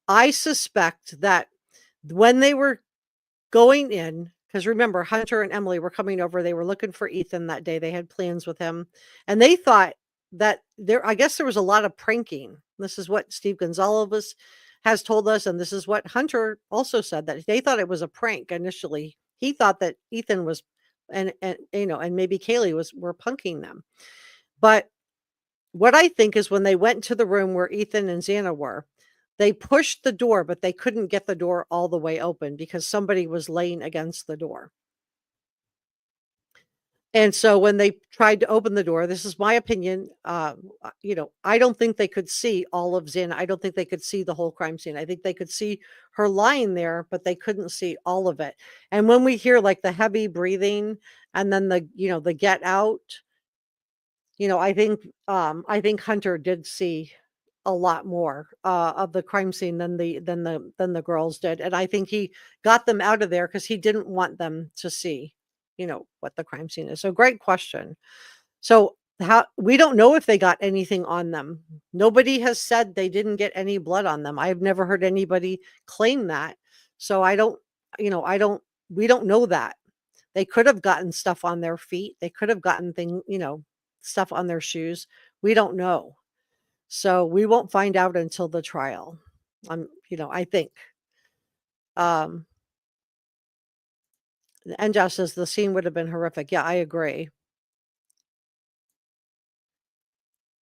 I suspect that when they were going in, because remember, Hunter and Emily were coming over. They were looking for Ethan that day. They had plans with him. And they thought that I guess there was a lot of pranking. This is what Steve Goncalves has told us. And this is what Hunter also said, that they thought it was a prank initially. He thought that Ethan was, and maybe Kaylee were punking them. But what I think is when they went to the room where Ethan and Xana were, they pushed the door, but they couldn't get the door all the way open because somebody was laying against the door. And so when they tried to open the door, this is my opinion, I don't think they could see all of Xana. I don't think they could see the whole crime scene. I think they could see her lying there, but they couldn't see all of it. And when we hear like the heavy breathing and then the get out, I think Hunter did see a lot more of the crime scene than the girls did, and I think he got them out of there because he didn't want them to see, what the crime scene is. So great question. So how we don't know if they got anything on them. Nobody has said they didn't get any blood on them. I've never heard anybody claim that. So we don't know that. They could have gotten stuff on their feet. They could have gotten stuff on their shoes. We don't know. So we won't find out until the trial. I think. And Josh says the scene would have been horrific. Yeah, I agree.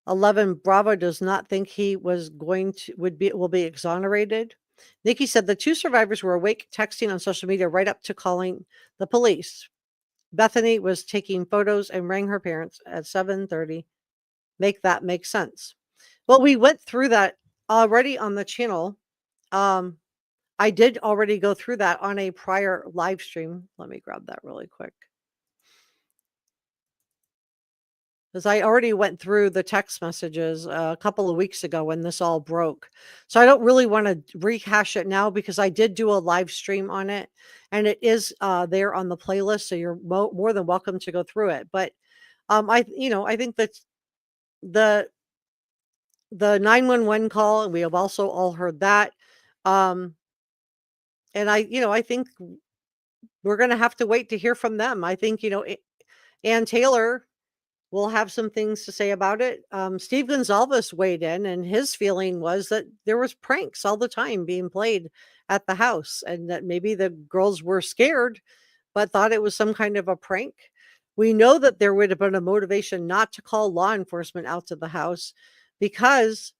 11, Bravo does not think he will be exonerated. Nikki said the two survivors were awake, texting on social media right up to calling the police. Bethany was taking photos and rang her parents at 7:30. That make sense. Well, we went through that already on the channel. I did already go through that on a prior live stream. Let me grab that really quick. Because I already went through the text messages a couple of weeks ago when this all broke. So I don't really want to rehash it now because I did do a live stream on it and it is there on the playlist. So you're more than welcome to go through it. But I think that the 911 call, and we have also all heard that. And I think we're going to have to wait to hear from them. I think, Ann Taylor will have some things to say about it. Steve Goncalves weighed in, and his feeling was that there was pranks all the time being played at the house, and that maybe the girls were scared, but thought it was some kind of a prank. We know that there would have been a motivation not to call law enforcement out to the house because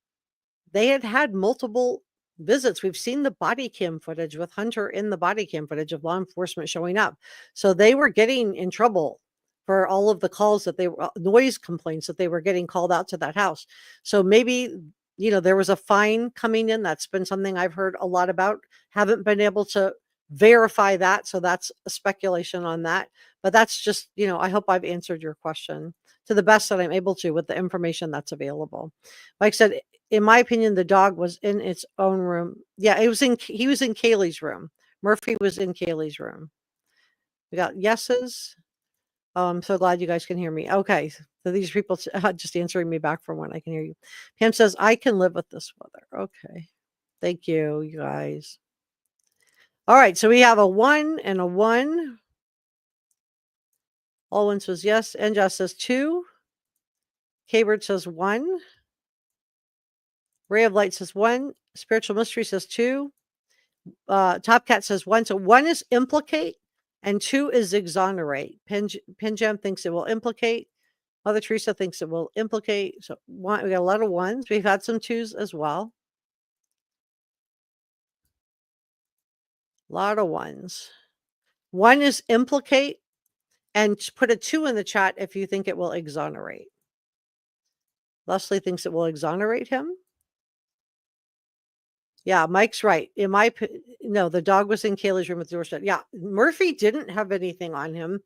they had multiple visits. We've seen the body cam footage with Hunter in the body cam footage of law enforcement showing up. So they were getting in trouble for all of the calls that noise complaints that they were getting called out to that house. So maybe, there was a fine coming in. That's been something I've heard a lot about. Haven't been able to verify that. So that's a speculation on that. But that's just, I hope I've answered your question to the best that I'm able to with the information that's available. Like I said, in my opinion, the dog was in its own room. Yeah, he was in Kaylee's room. Murphy was in Kaylee's room. We got yeses. Oh, I'm so glad you guys can hear me. Okay. So these people just answering me back from when I can hear you. Pam says, I can live with this weather. Okay. Thank you, you guys. All right. So we have a 1 and a 1. Alwyn says yes. And Josh says 2. Kaybird says 1. Ray of Light says 1. Spiritual Mystery says 2. Top Cat says 1. So 1 is implicate and 2 is exonerate. Pinjam thinks it will implicate. Mother Teresa thinks it will implicate. So we got a lot of 1s. We've had some 2s as well. A lot of 1s. 1 is implicate, and put a 2 in the chat if you think it will exonerate. Leslie thinks it will exonerate him. Yeah, Mike's right. No, the dog was in Kaylee's room with the door shut. Yeah, Murphy didn't have anything on him.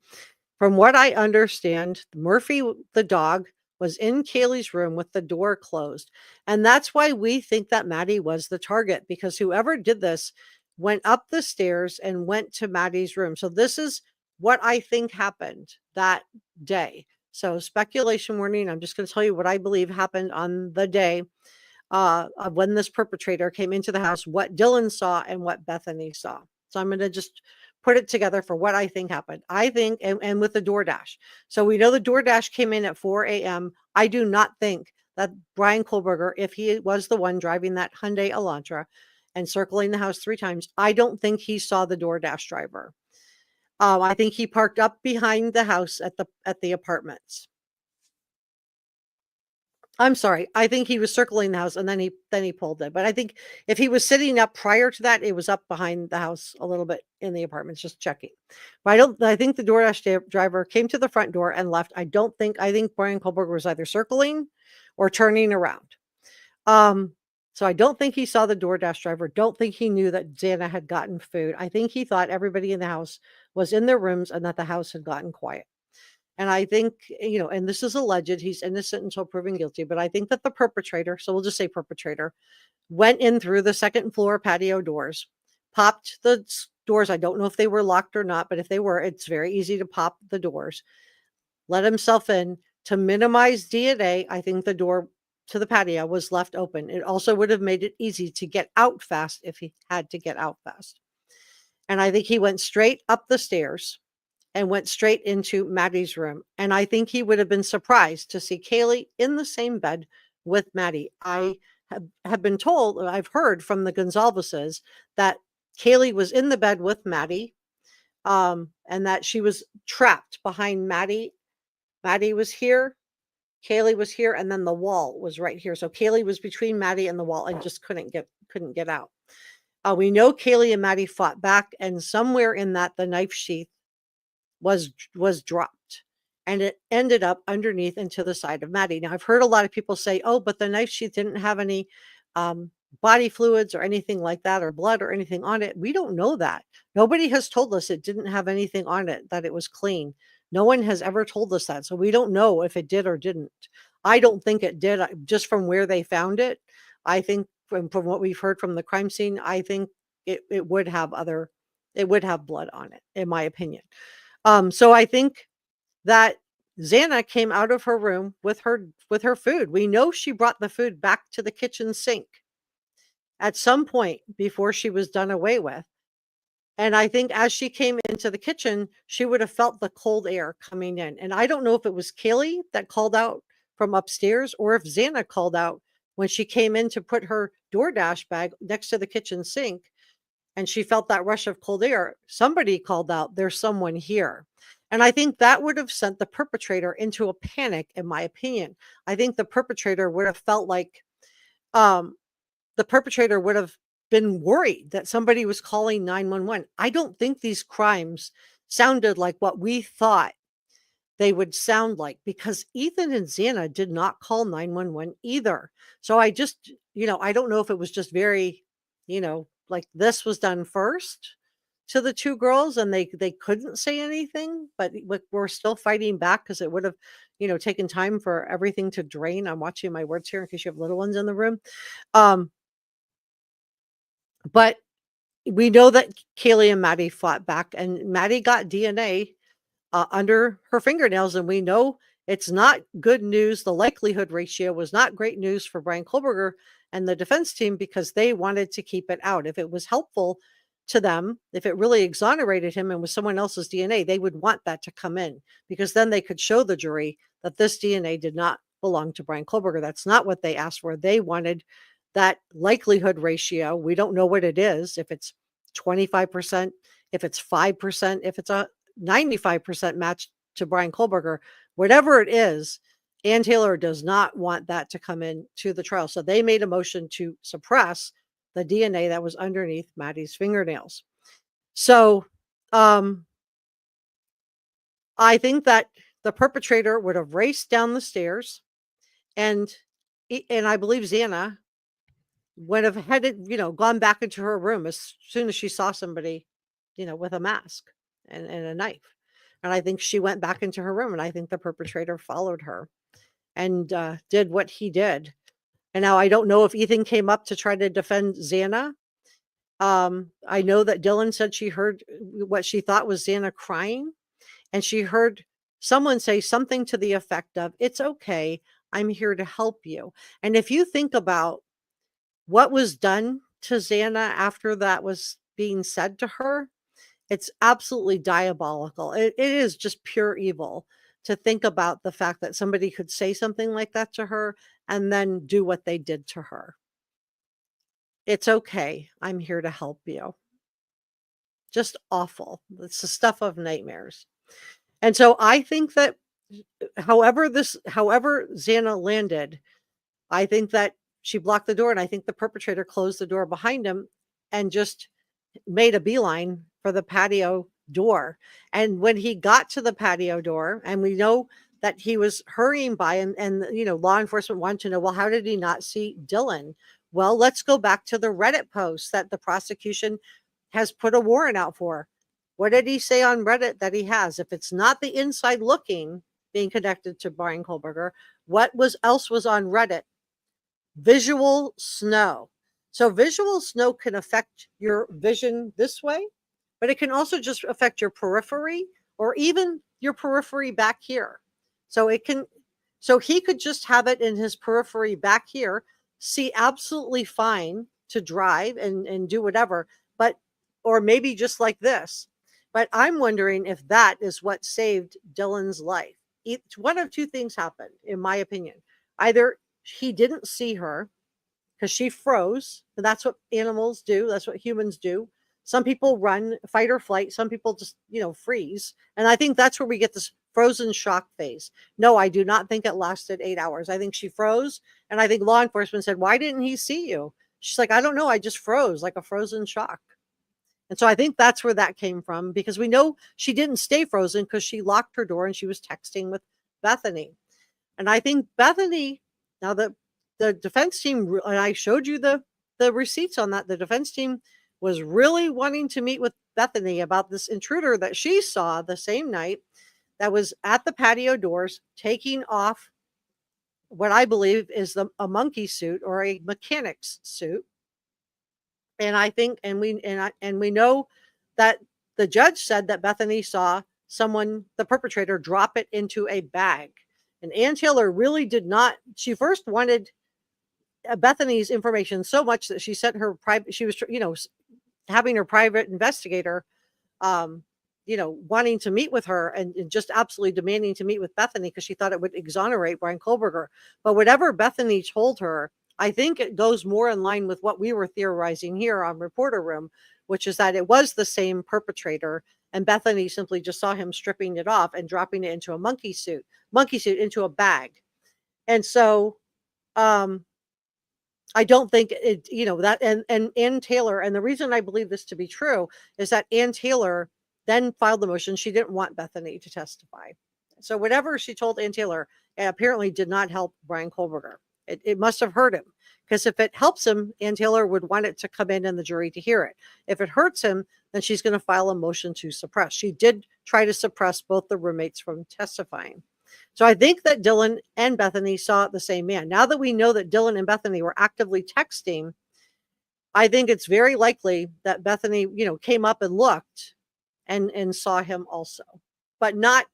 From what I understand, Murphy, the dog, was in Kaylee's room with the door closed. And that's why we think that Maddie was the target, because whoever did this went up the stairs and went to Maddie's room. So this is what I think happened that day. So speculation warning. I'm just going to tell you what I believe happened on the day. when this perpetrator came into the house, what Dylan saw and what Bethany saw. So I'm going to just put it together for what I think happened. I think, and with the DoorDash. So we know the DoorDash came in at 4 a.m. I do not think that Bryan Kohberger, if he was the one driving that Hyundai Elantra and circling the house 3 times, I don't think he saw the DoorDash driver. I think he parked up behind the house at the apartments. I'm sorry. I think he was circling the house and then he pulled it. But I think if he was sitting up prior to that, it was up behind the house a little bit in the apartments, just checking. But I think the DoorDash driver came to the front door and left. I think Bryan Kohberger was either circling or turning around. So I don't think he saw the DoorDash driver. Don't think he knew that Xana had gotten food. I think he thought everybody in the house was in their rooms and that the house had gotten quiet. And I think, and this is alleged, he's innocent until proven guilty, but I think that the perpetrator, so we'll just say perpetrator, went in through the second floor patio doors, popped the doors. I don't know if they were locked or not, but if they were, it's very easy to pop the doors, let himself in to minimize DNA. I think the door to the patio was left open. It also would have made it easy to get out fast if he had to get out fast. And I think he went straight up the stairs and went straight into Maddie's room. And I think he would have been surprised to see Kaylee in the same bed with Maddie. I have been told, I've heard from the Goncalveses that Kaylee was in the bed with Maddie, and that she was trapped behind Maddie. Maddie was here, Kaylee was here, and then the wall was right here. So Kaylee was between Maddie and the wall and just couldn't get out. We know Kaylee and Maddie fought back, and somewhere in that, the knife sheath was dropped, and it ended up underneath and to the side of Maddie. Now, I've heard a lot of people say, oh, but the knife sheath didn't have any body fluids or anything like that, or blood or anything on it. We don't know that. Nobody has told us it didn't have anything on it, that it was clean. No one has ever told us that. So we don't know if it did or didn't. I don't think it did, just from where they found it. I think from what we've heard from the crime scene, I think it would have blood on it, in my opinion. So I think that Xana came out of her room with her food. We know she brought the food back to the kitchen sink at some point before she was done away with. And I think as she came into the kitchen, she would have felt the cold air coming in. And I don't know if it was Kaylee that called out from upstairs or if Xana called out when she came in to put her DoorDash bag next to the kitchen sink. And she felt that rush of cold air. Somebody called out, there's someone here. And I think that would have sent the perpetrator into a panic, in my opinion. I think the perpetrator would have felt like the perpetrator would have been worried that somebody was calling 911. I don't think these crimes sounded like what we thought they would sound like, because Ethan and Xana did not call 911 either. So I just, I don't know if it was just very, like this was done first to the two girls and they couldn't say anything, but we're still fighting back because it would have, taken time for everything to drain. I'm watching my words here in case you have little ones in the room. But we know that Kaylee and Maddie fought back, and Maddie got DNA under her fingernails, and we know it's not good news. The likelihood ratio was not great news for Bryan Kohberger and the defense team, because they wanted to keep it out. If it was helpful to them, if it really exonerated him and was someone else's DNA, they would want that to come in, because then they could show the jury that this DNA did not belong to Bryan Kohberger. That's not what they asked for. They wanted that likelihood ratio. We don't know what it is, if it's 25%, if it's 5%, if it's a 95% match to Bryan Kohberger, whatever it is. Ann Taylor does not want that to come in to the trial. So they made a motion to suppress the DNA that was underneath Maddie's fingernails. So I think that the perpetrator would have raced down the stairs, and I believe Xana would have headed, gone back into her room as soon as she saw somebody, with a mask and a knife. And I think she went back into her room, and I think the perpetrator followed her and did what he did. And now I don't know if Ethan came up to try to defend Xana. I know that Dylan said she heard what she thought was Xana crying, and she heard someone say something to the effect of, "It's okay, I'm here to help you." And if you think about what was done to Xana after that was being said to her, it's absolutely diabolical. It is just pure evil to think about the fact that somebody could say something like that to her and then do what they did to her. It's okay. I'm here to help you. Just awful. It's the stuff of nightmares. And so I think that however Xana landed, I think that she blocked the door, and I think the perpetrator closed the door behind him and just made a beeline for the patio door. And when he got to the patio door, and we know that he was hurrying by, and law enforcement wanted to know, well, how did he not see Dylan? Well, let's go back to the Reddit post that the prosecution has put a warrant out for. What did he say on Reddit that he has? If it's not the inside looking being connected to Bryan Kohberger, what else was on Reddit? Visual snow. So visual snow can affect your vision this way, but it can also just affect your periphery or even your periphery back here. So he could just have it in his periphery back here, see absolutely fine to drive and do whatever, or maybe just like this. But I'm wondering if that is what saved Dylan's life. One of two things happened, in my opinion. Either he didn't see her because she froze, and that's what animals do. That's what humans do. Some people run, fight or flight. Some people just, freeze. And I think that's where we get this frozen shock phase. No, I do not think it lasted 8 hours. I think she froze. And I think law enforcement said, why didn't he see you? She's like, I don't know. I just froze like a frozen shock. And so I think that's where that came from, because we know she didn't stay frozen because she locked her door and she was texting with Bethany. And I think Bethany, now the defense team, and I showed you the receipts on that, the defense team was really wanting to meet with Bethany about this intruder that she saw the same night that was at the patio doors taking off what I believe is a monkey suit or a mechanic's suit. And I think, and we know that the judge said that Bethany saw the perpetrator, drop it into a bag. And Ann Taylor really did not. She first wanted Bethany's information so much that she sent her private. She was, having her private investigator, wanting to meet with her and just absolutely demanding to meet with Bethany because she thought it would exonerate Bryan Kohberger. But whatever Bethany told her, I think it goes more in line with what we were theorizing here on Reporter Room, which is that it was the same perpetrator, and Bethany simply just saw him stripping it off and dropping it into a monkey suit into a bag. And so I don't think it, that, and Ann Taylor, and the reason I believe this to be true is that Ann Taylor then filed the motion. She didn't want Bethany to testify. So whatever she told Ann Taylor apparently did not help Bryan Kohberger. It must have hurt him, because if it helps him, Ann Taylor would want it to come in and the jury to hear it. If it hurts him, then she's going to file a motion to suppress. She did try to suppress both the roommates from testifying. So I think that Dylan and Bethany saw the same man. Now that we know that Dylan and Bethany were actively texting, I think it's very likely that Bethany, came up and looked and saw him also, but not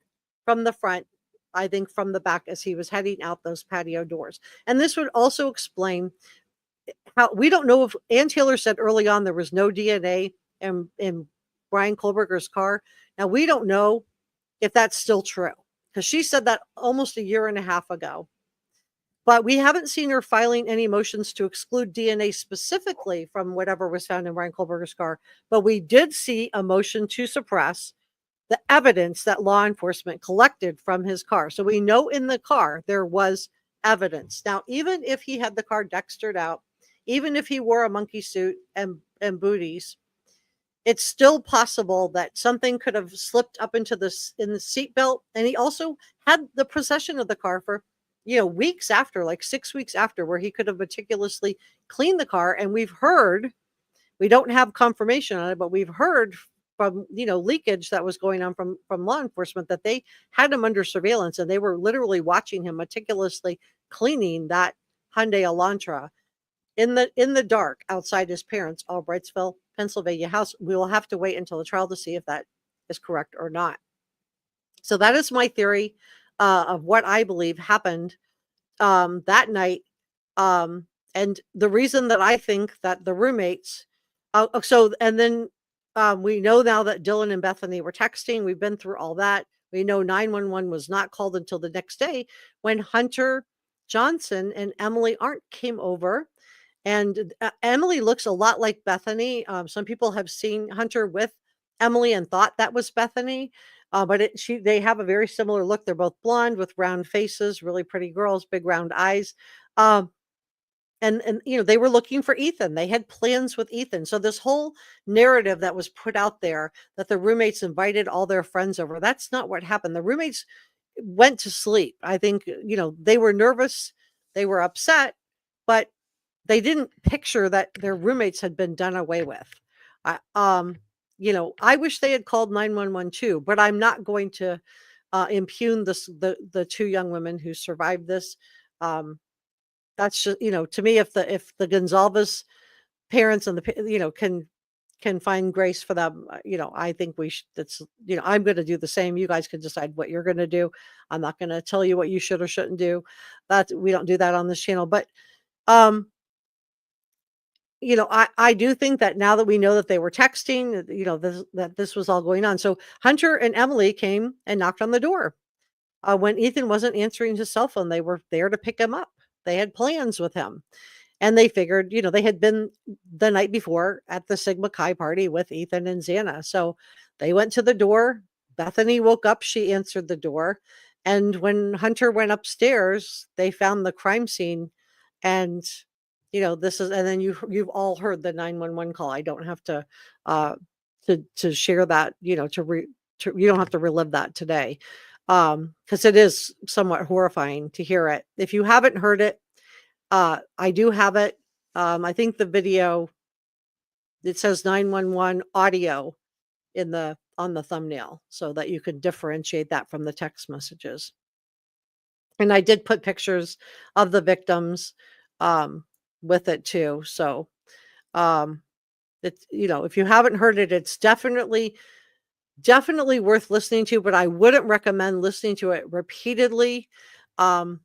from the front. I think from the back as he was heading out those patio doors. And this would also explain how we don't know if Ann Taylor said early on there was no DNA in Bryan Kohberger's car. Now we don't know if that's still true, because she said that almost a year and a half ago. But we haven't seen her filing any motions to exclude DNA specifically from whatever was found in Bryan Kohberger's car. But we did see a motion to suppress the evidence that law enforcement collected from his car. So we know in the car there was evidence. Now, even if he had the car dextered out, even if he wore a monkey suit and booties, it's still possible that something could have slipped up in the seatbelt. And he also had the possession of the car for, weeks after, like 6 weeks after, where he could have meticulously cleaned the car. And we don't have confirmation on it, but we've heard from, leakage that was going on from law enforcement that they had him under surveillance and they were literally watching him meticulously cleaning that Hyundai Elantra in the dark outside his parents' Albrightsville, Pennsylvania house. We will have to wait until the trial to see if that is correct or not. So that is my theory of what I believe happened that night. And the reason that I think that the roommates, and then we know now that Dylan and Bethany were texting. We've been through all that. We know 911 was not called until the next day when Hunter Johnson and Emily Arndt came over. And Emily looks a lot like Bethany. Some people have seen Hunter with Emily and thought that was Bethany. But they have a very similar look. They're both blonde with round faces, really pretty girls, big round eyes. And they were looking for Ethan. They had plans with Ethan. So this whole narrative that was put out there that the roommates invited all their friends over, that's not what happened. The roommates went to sleep. I think, they were nervous, they were upset, but they didn't picture that their roommates had been done away with. I wish they had called 911 too, but I'm not going to impugn the two young women who survived this. That's just, to me, if the Goncalves parents and can find grace for them, I think we should. That's, I'm going to do the same. You guys can decide what you're going to do. I'm not going to tell you what you should or shouldn't do. We don't do that on this channel. But I do think that now that we know that they were texting, that this was all going on. So Hunter and Emily came and knocked on the door when Ethan wasn't answering his cell phone. They were there to pick him up. They had plans with him, and they figured, they had been the night before at the Sigma Chi party with Ethan and Xana. So they went to the door. Bethany woke up. She answered the door. And when Hunter went upstairs, they found the crime scene. And this is, and then you've all heard the 911 call. I don't have to share that, you don't have to relive that today. Because it is somewhat horrifying to hear it. If you haven't heard it, I do have it. I think the video, it says 911 audio on the thumbnail, so that you can differentiate that from the text messages. And I did put pictures of the victims with it too. So it's, if you haven't heard it, it's definitely worth listening to, but I wouldn't recommend listening to it repeatedly, because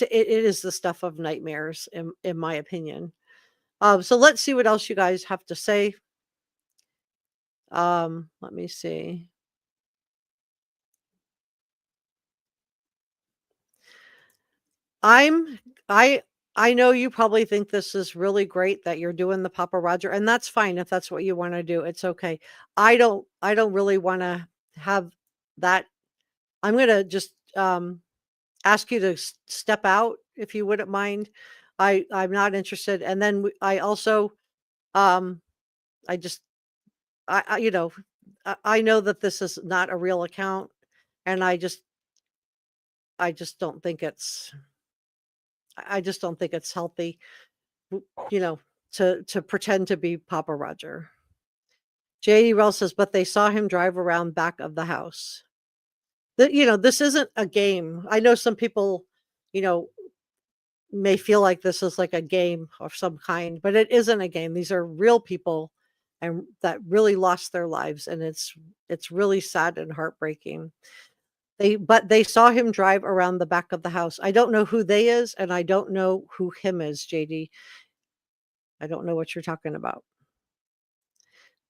it is the stuff of nightmares, in my opinion. So let's see what else you guys have to say. Let me see. I know you probably think this is really great that you're doing the Papa Roger, and that's fine if that's what you want to do. It's okay. I don't really want to have that. I'm going to just ask you to step out if you wouldn't mind. I'm not interested. And then I also I just I know that this is not a real account, and I just don't think it's healthy, to pretend to be Papa Roger. JD Rell says, but they saw him drive around back of the house. This isn't a game. I know some people, may feel like this is like a game of some kind, but it isn't a game. These are real people, and that really lost their lives, and it's really sad and heartbreaking. They saw him drive around the back of the house. I don't know who they is, and I don't know who him is, JD. I don't know what you're talking about.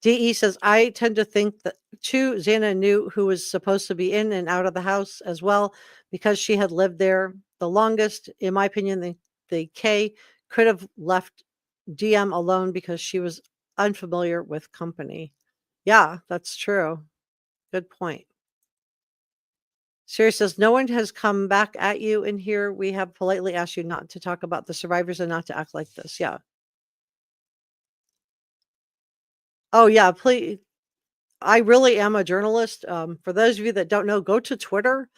DE says, I tend to think that too, Xana knew who was supposed to be in and out of the house as well, because she had lived there the longest. In my opinion, the K could have left DM alone because she was unfamiliar with company. Yeah, that's true. Good point. Siri says, no one has come back at you in here. We have politely asked you not to talk about the survivors and not to act like this. Yeah. Oh, yeah, please. I really am a journalist. For those of you that don't know, go to Twitter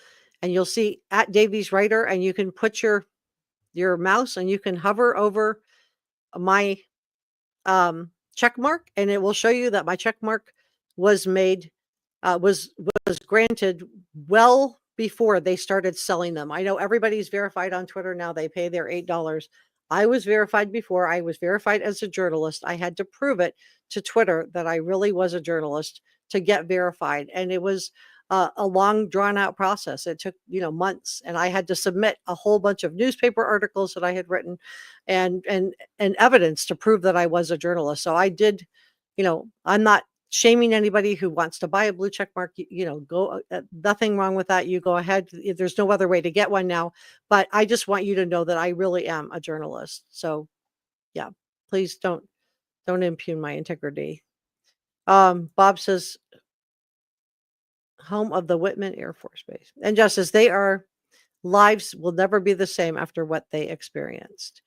and you'll see @Davies Writer, and you can put your mouse and you can hover over my check mark, and it will show you that my check mark was made, was granted well before they started selling them. I know everybody's verified on Twitter now. They pay their $8. I was verified before. I was verified as a journalist. I had to prove it to Twitter that I really was a journalist to get verified. And it was a long drawn out process. It took, months, and I had to submit a whole bunch of newspaper articles that I had written and evidence to prove that I was a journalist. So I did, I'm not shaming anybody who wants to buy a blue check mark. Go, nothing wrong with that. You go ahead. There's no other way to get one now, but I just want you to know that I really am a journalist. So yeah, please don't impugn my integrity. Bob says, home of the Whitman Air Force Base. And Justice, lives will never be the same after what they experienced.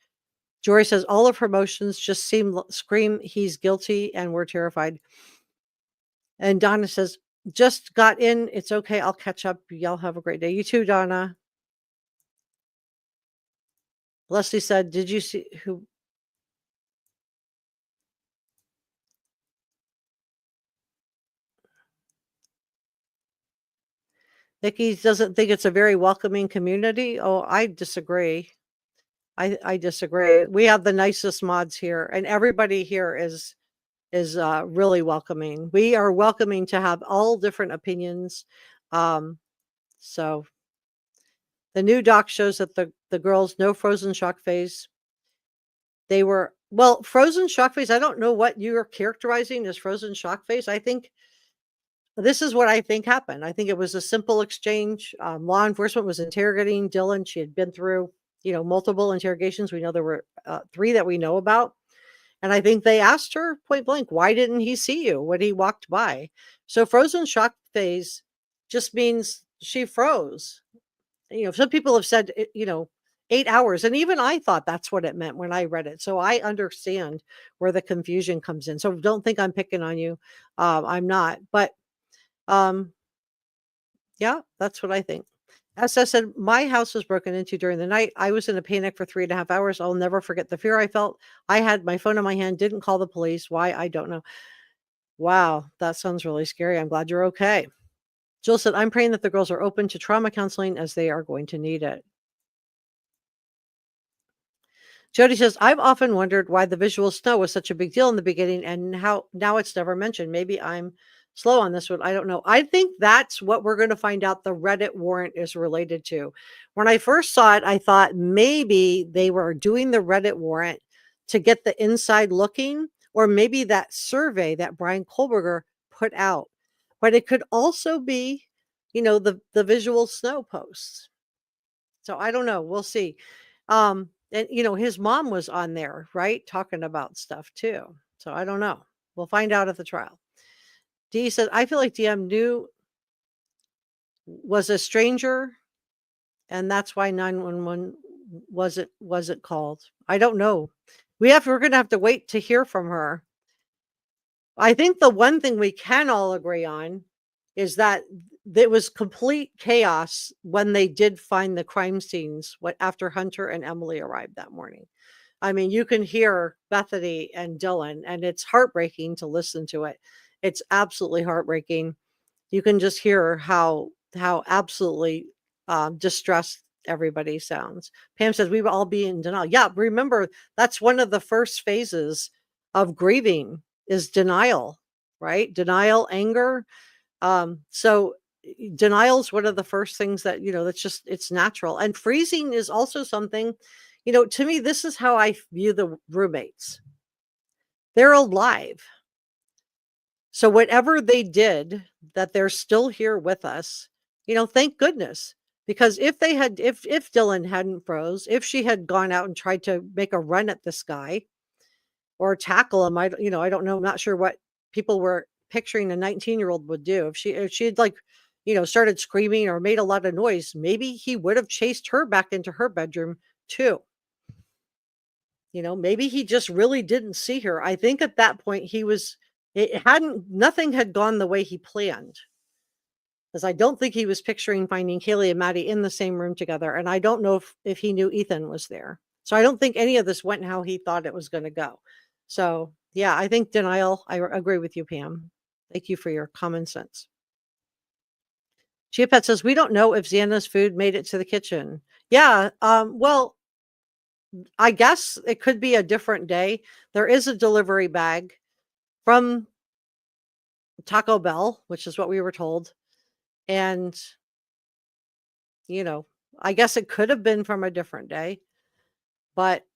Jory says, all of her emotions just scream he's guilty and we're terrified. And Donna says, just got in. It's okay. I'll catch up. Y'all have a great day. You too, Donna. Leslie said, did you see who? Nikki doesn't think it's a very welcoming community. Oh, I disagree. I disagree. We have the nicest mods here, and everybody here is really welcoming. We are welcoming to have all different opinions. So the new doc shows that the girls no frozen shock phase. They were, well, frozen shock phase. I don't know what you're characterizing as frozen shock phase. I think this is what I think happened. I think it was a simple exchange. Law enforcement was interrogating Dylan. She had been through, multiple interrogations. We know there were 3 that we know about. And I think they asked her point blank, why didn't he see you when he walked by? So frozen shock phase just means she froze. Some people have said, 8 hours. And even I thought that's what it meant when I read it. So I understand where the confusion comes in. So don't think I'm picking on you. I'm not. But yeah, that's what I think. As I said, my house was broken into during the night. I was in a panic for 3.5 hours. I'll never forget the fear I felt. I had my phone in my hand, didn't call the police. Why? I don't know. Wow, that sounds really scary. I'm glad you're okay. Jill said, I'm praying that the girls are open to trauma counseling as they are going to need it. Jody says, I've often wondered why the visual snow was such a big deal in the beginning and how now it's never mentioned. Maybe I'm slow on this one. I don't know. I think that's what we're going to find out the Reddit warrant is related to. When I first saw it, I thought maybe they were doing the Reddit warrant to get the inside looking, or maybe that survey that Bryan Kohberger put out. But it could also be, the visual snow posts. So I don't know. We'll see. And his mom was on there, right? Talking about stuff too. So I don't know. We'll find out at the trial. Dee says, I feel like DM knew was a stranger, and that's why 911 wasn't called. I don't know. We're gonna have to wait to hear from her. I think the one thing we can all agree on is that it was complete chaos when they did find the crime scenes after Hunter and Emily arrived that morning. I mean, you can hear Bethany and Dylan, and it's heartbreaking to listen to it. It's absolutely heartbreaking. You can just hear how absolutely distressed everybody sounds. Pam says we will all be in denial. Yeah, remember that's one of the first phases of grieving is denial, right? Denial, anger. So denial is one of the first things that, it's natural. And freezing is also something, to me, this is how I view the roommates. They're alive. So whatever they did, that they're still here with us, thank goodness. Because if Dylan hadn't froze, if she had gone out and tried to make a run at this guy or tackle him, I don't know. I'm not sure what people were picturing a 19-year-old would do. If she had started screaming or made a lot of noise, maybe he would have chased her back into her bedroom too. Maybe he just really didn't see her. I think at that point nothing had gone the way he planned. Because I don't think he was picturing finding Kaylee and Maddie in the same room together. And I don't know if he knew Ethan was there. So I don't think any of this went how he thought it was going to go. So yeah, I think denial. I agree with you, Pam. Thank you for your common sense. Chia Pet says, we don't know if Xana's food made it to the kitchen. Yeah. Well, I guess it could be a different day. There is a delivery bag from Taco Bell, which is what we were told. And, I guess it could have been from a different day, but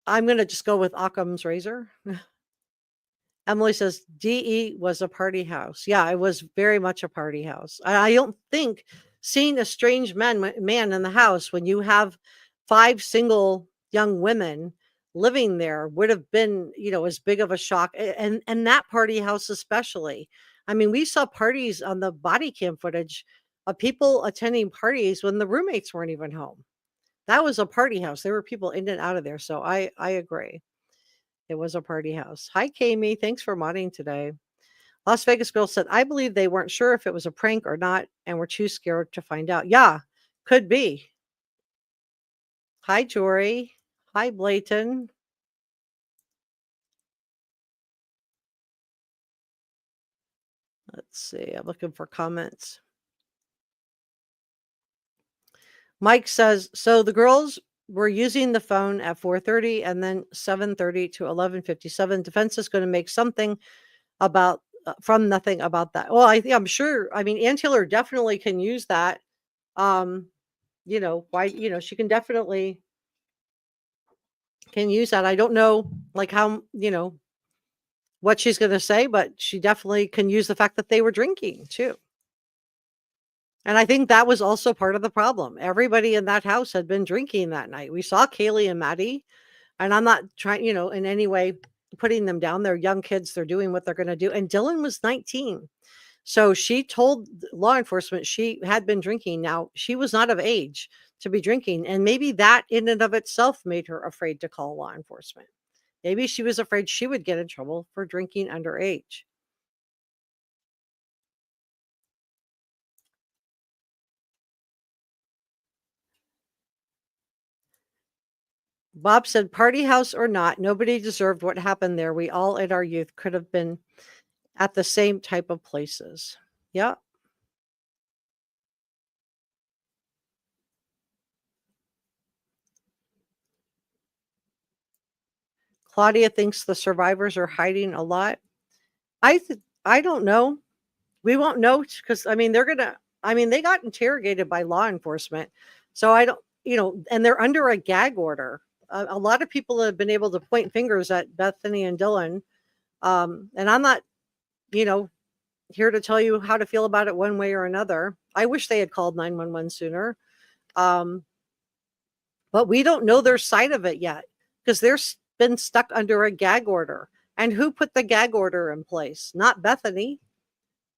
I'm going to just go with Occam's razor. Emily says DE was a party house. Yeah, it was very much a party house. I don't think seeing a strange man in the house when you have 5 single young women living there would have been, as big of a shock. And that party house especially. I mean, we saw parties on the body cam footage of people attending parties when the roommates weren't even home. That was a party house. There were people in and out of there. So I agree. It was a party house. Hi, Kami. Thanks for modding today. Las Vegas Girl said, I believe they weren't sure if it was a prank or not and were too scared to find out. Yeah, could be. Hi, Jory. Hi, Blayton. Let's see. I'm looking for comments. Mike says, so the girls were using the phone at 4:30 and then 7:30 to 11:57. Defense is going to make something about from nothing about that. Well, I'm sure. I mean, Ann Taylor definitely can use that. Why, she can definitely can use that. I don't know like how, what she's going to say, but she definitely can use the fact that they were drinking too. And I think that was also part of the problem. Everybody in that house had been drinking that night. We saw Kaylee and Maddie, and I'm not trying, in any way putting them down. They're young kids. They're doing what they're going to do. And Dylan was 19. So she told law enforcement she had been drinking. Now, she was not of age to be drinking. And maybe that in and of itself made her afraid to call law enforcement. Maybe she was afraid she would get in trouble for drinking underage. Bob said, party house or not, nobody deserved what happened there. We all in our youth could have been at the same type of places. Yeah. Claudia thinks the survivors are hiding a lot. I don't know. We won't know because they got interrogated by law enforcement. So I don't, and they're under a gag order. A lot of people have been able to point fingers at Bethany and Dylan. And I'm not, here to tell you how to feel about it one way or another. I wish they had called 911 sooner. But we don't know their side of it yet because they're been stuck under a gag order. And who put the gag order in place? Not Bethany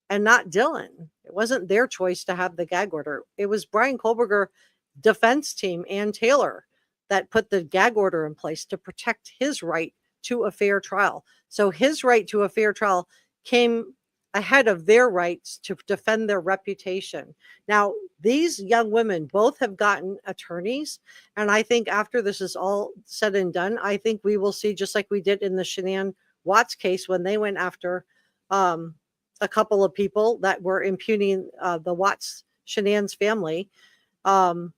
and not Dylan. It wasn't their choice to have the gag order. It was Bryan Kohberger defense team and Taylor that put the gag order in place to protect his right to a fair trial. So his right to a fair trial came ahead of their rights to defend their reputation. Now, these young women both have gotten attorneys. And I think after this is all said and done, I think we will see, just like we did in the Shanann Watts case when they went after a couple of people that were impugning the Watts Shanann's family. I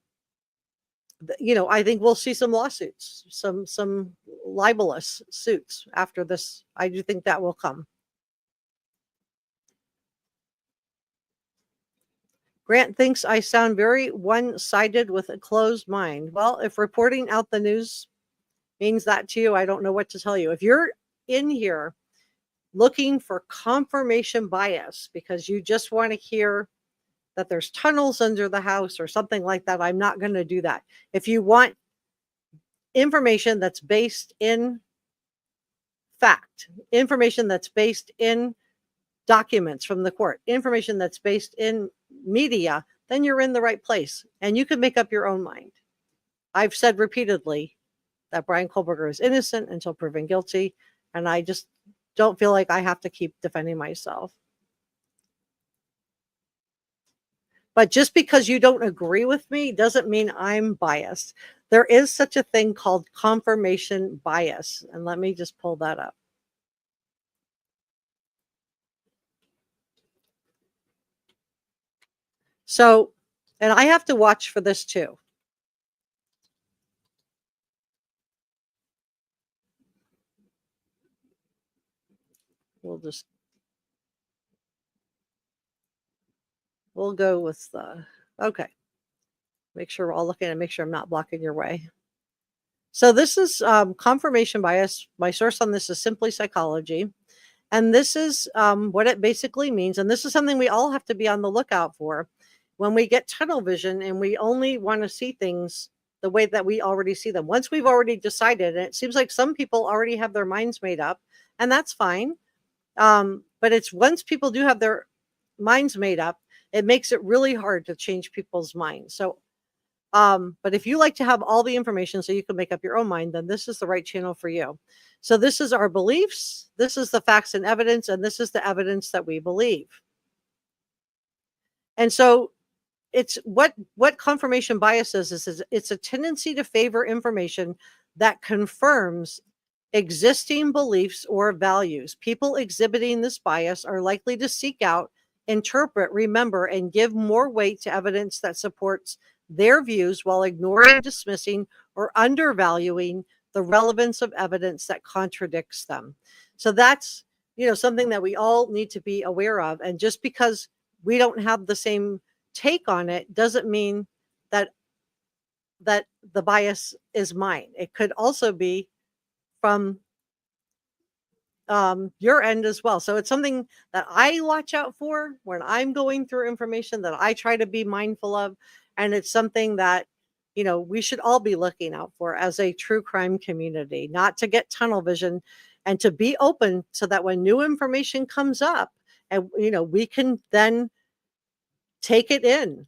think we'll see some lawsuits, some libelous suits after this. I do think that will come. Grant thinks I sound very one-sided with a closed mind. Well, if reporting out the news means that to you, I don't know what to tell you. If you're in here looking for confirmation bias because you just want to hear that there's tunnels under the house or something like that, I'm not going to do that. If you want information that's based in fact, information that's based in documents from the court, information that's based in media, then you're in the right place and you can make up your own mind. I've said repeatedly that Bryan Kohberger is innocent until proven guilty, and I just don't feel like I have to keep defending myself. But just because you don't agree with me doesn't mean I'm biased. There is such a thing called confirmation bias. And let me just pull that up. So, and I have to watch for this too. We'll just. We'll go with the, okay. Make sure we're all looking and make sure I'm not blocking your way. So this is confirmation bias. My source on this is Simply Psychology. And this is what it basically means. And this is something we all have to be on the lookout for. When we get tunnel vision and we only want to see things the way that we already see them. Once we've already decided, and it seems like some people already have their minds made up, and that's fine. But it's once people do have their minds made up, it makes it really hard to change people's minds. So but if you like to have all the information so you can make up your own mind, then this is the right channel for you. So this is our beliefs, this is the facts and evidence, and this is the evidence that we believe. And so it's what confirmation bias is it's a tendency to favor information that confirms existing beliefs or values. People exhibiting this bias are likely to seek out, interpret, remember, and give more weight to evidence that supports their views while ignoring, dismissing, or undervaluing the relevance of evidence that contradicts them. So that's, something that we all need to be aware of. And just because we don't have the same take on it doesn't mean that the bias is mine. It could also be from your end as well. So it's something that I watch out for when I'm going through information, that I try to be mindful of. And it's something that, we should all be looking out for as a true crime community, not to get tunnel vision, and to be open so that when new information comes up, and, we can then take it in.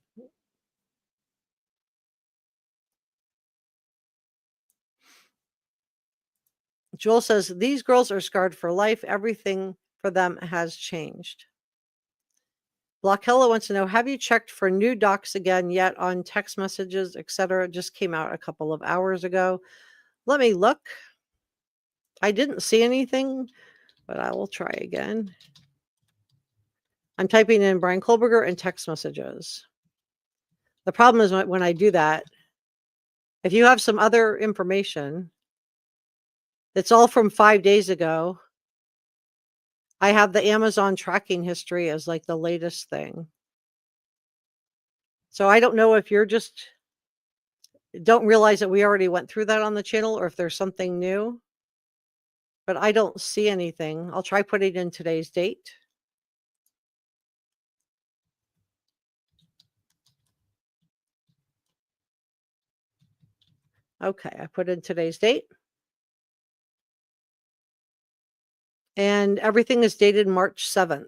Joel says, these girls are scarred for life. Everything for them has changed. Blockella wants to know, have you checked for new docs again yet on text messages, etc.? Just came out a couple of hours ago. Let me look. I didn't see anything, but I will try again. I'm typing in Bryan Kohberger and text messages. The problem is when I do that, if you have some other information, it's all from 5 days ago. I have the Amazon tracking history as like the latest thing. So I don't know if you're just don't realize that we already went through that on the channel, or if there's something new, but I don't see anything. I'll try putting in today's date. Okay, I put in today's date. And everything is dated March 7th.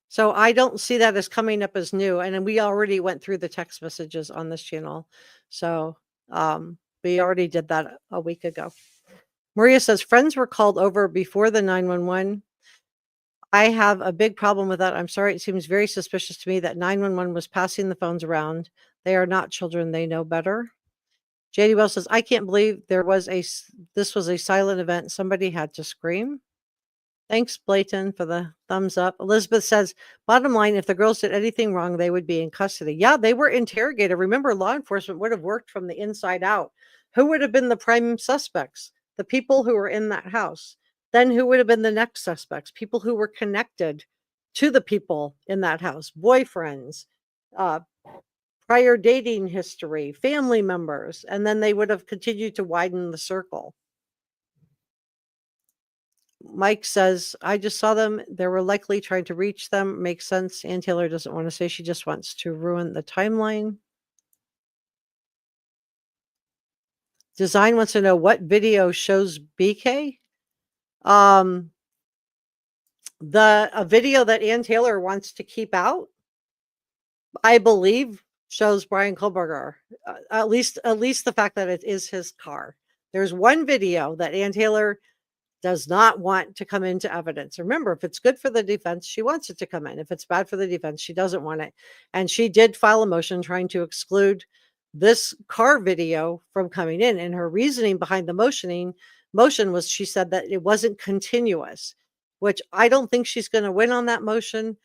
So I don't see that as coming up as new. And we already went through the text messages on this channel. So we already did that a week ago. Maria says, friends were called over before the 911. I have a big problem with that. I'm sorry. It seems very suspicious to me that 911 was passing the phones around. They are not children. They know better. JD Wells says, I can't believe this was a silent event. Somebody had to scream. Thanks, Blayton, for the thumbs up. Elizabeth says, bottom line, if the girls did anything wrong, they would be in custody. Yeah, they were interrogated. Remember, law enforcement would have worked from the inside out. Who would have been the prime suspects? The people who were in that house. Then who would have been the next suspects? People who were connected to the people in that house. Boyfriends, prior dating history, family members, and then they would have continued to widen the circle. Mike says, I just saw them. They were likely trying to reach them. Makes sense. Ann Taylor doesn't want to say, she just wants to ruin the timeline. Design wants to know what video shows BK. A video that Ann Taylor wants to keep out, I believe, shows Bryan Kohberger. At least the fact that it is his car. There's one video that Ann Taylor does not want to come into evidence. Remember, if it's good for the defense, she wants it to come in. If it's bad for the defense, she doesn't want it. And she did file a motion trying to exclude this car video from coming in. And her reasoning behind the motion was, she said that it wasn't continuous, which I don't think she's going to win on that motion.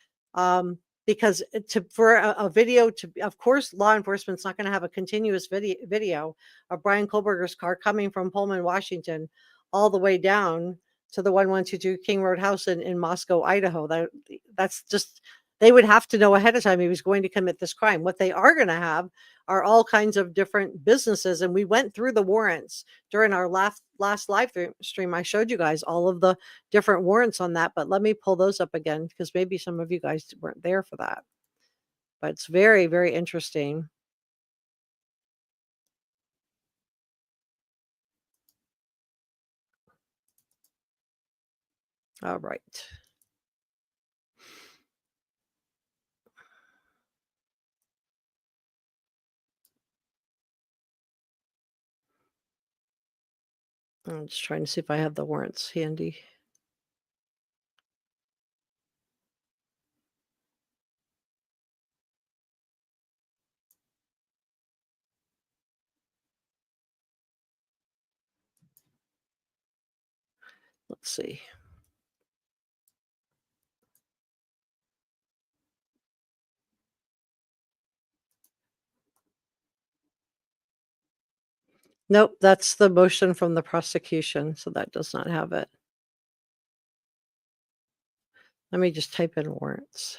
Because for a video to, of course, law enforcement's not going to have a continuous video of Bryan Kohberger's car coming from Pullman, Washington, all the way down to the 1122 King Road house in Moscow, Idaho. That's just, they would have to know ahead of time he was going to commit this crime. What they are going to have are all kinds of different businesses. And we went through the warrants during our last live stream. I showed you guys all of the different warrants on that, but let me pull those up again because maybe some of you guys weren't there for that. But it's very, very interesting. All right. I'm just trying to see if I have the warrants handy. Let's see. Nope, that's the motion from the prosecution, so that does not have it. Let me just type in warrants.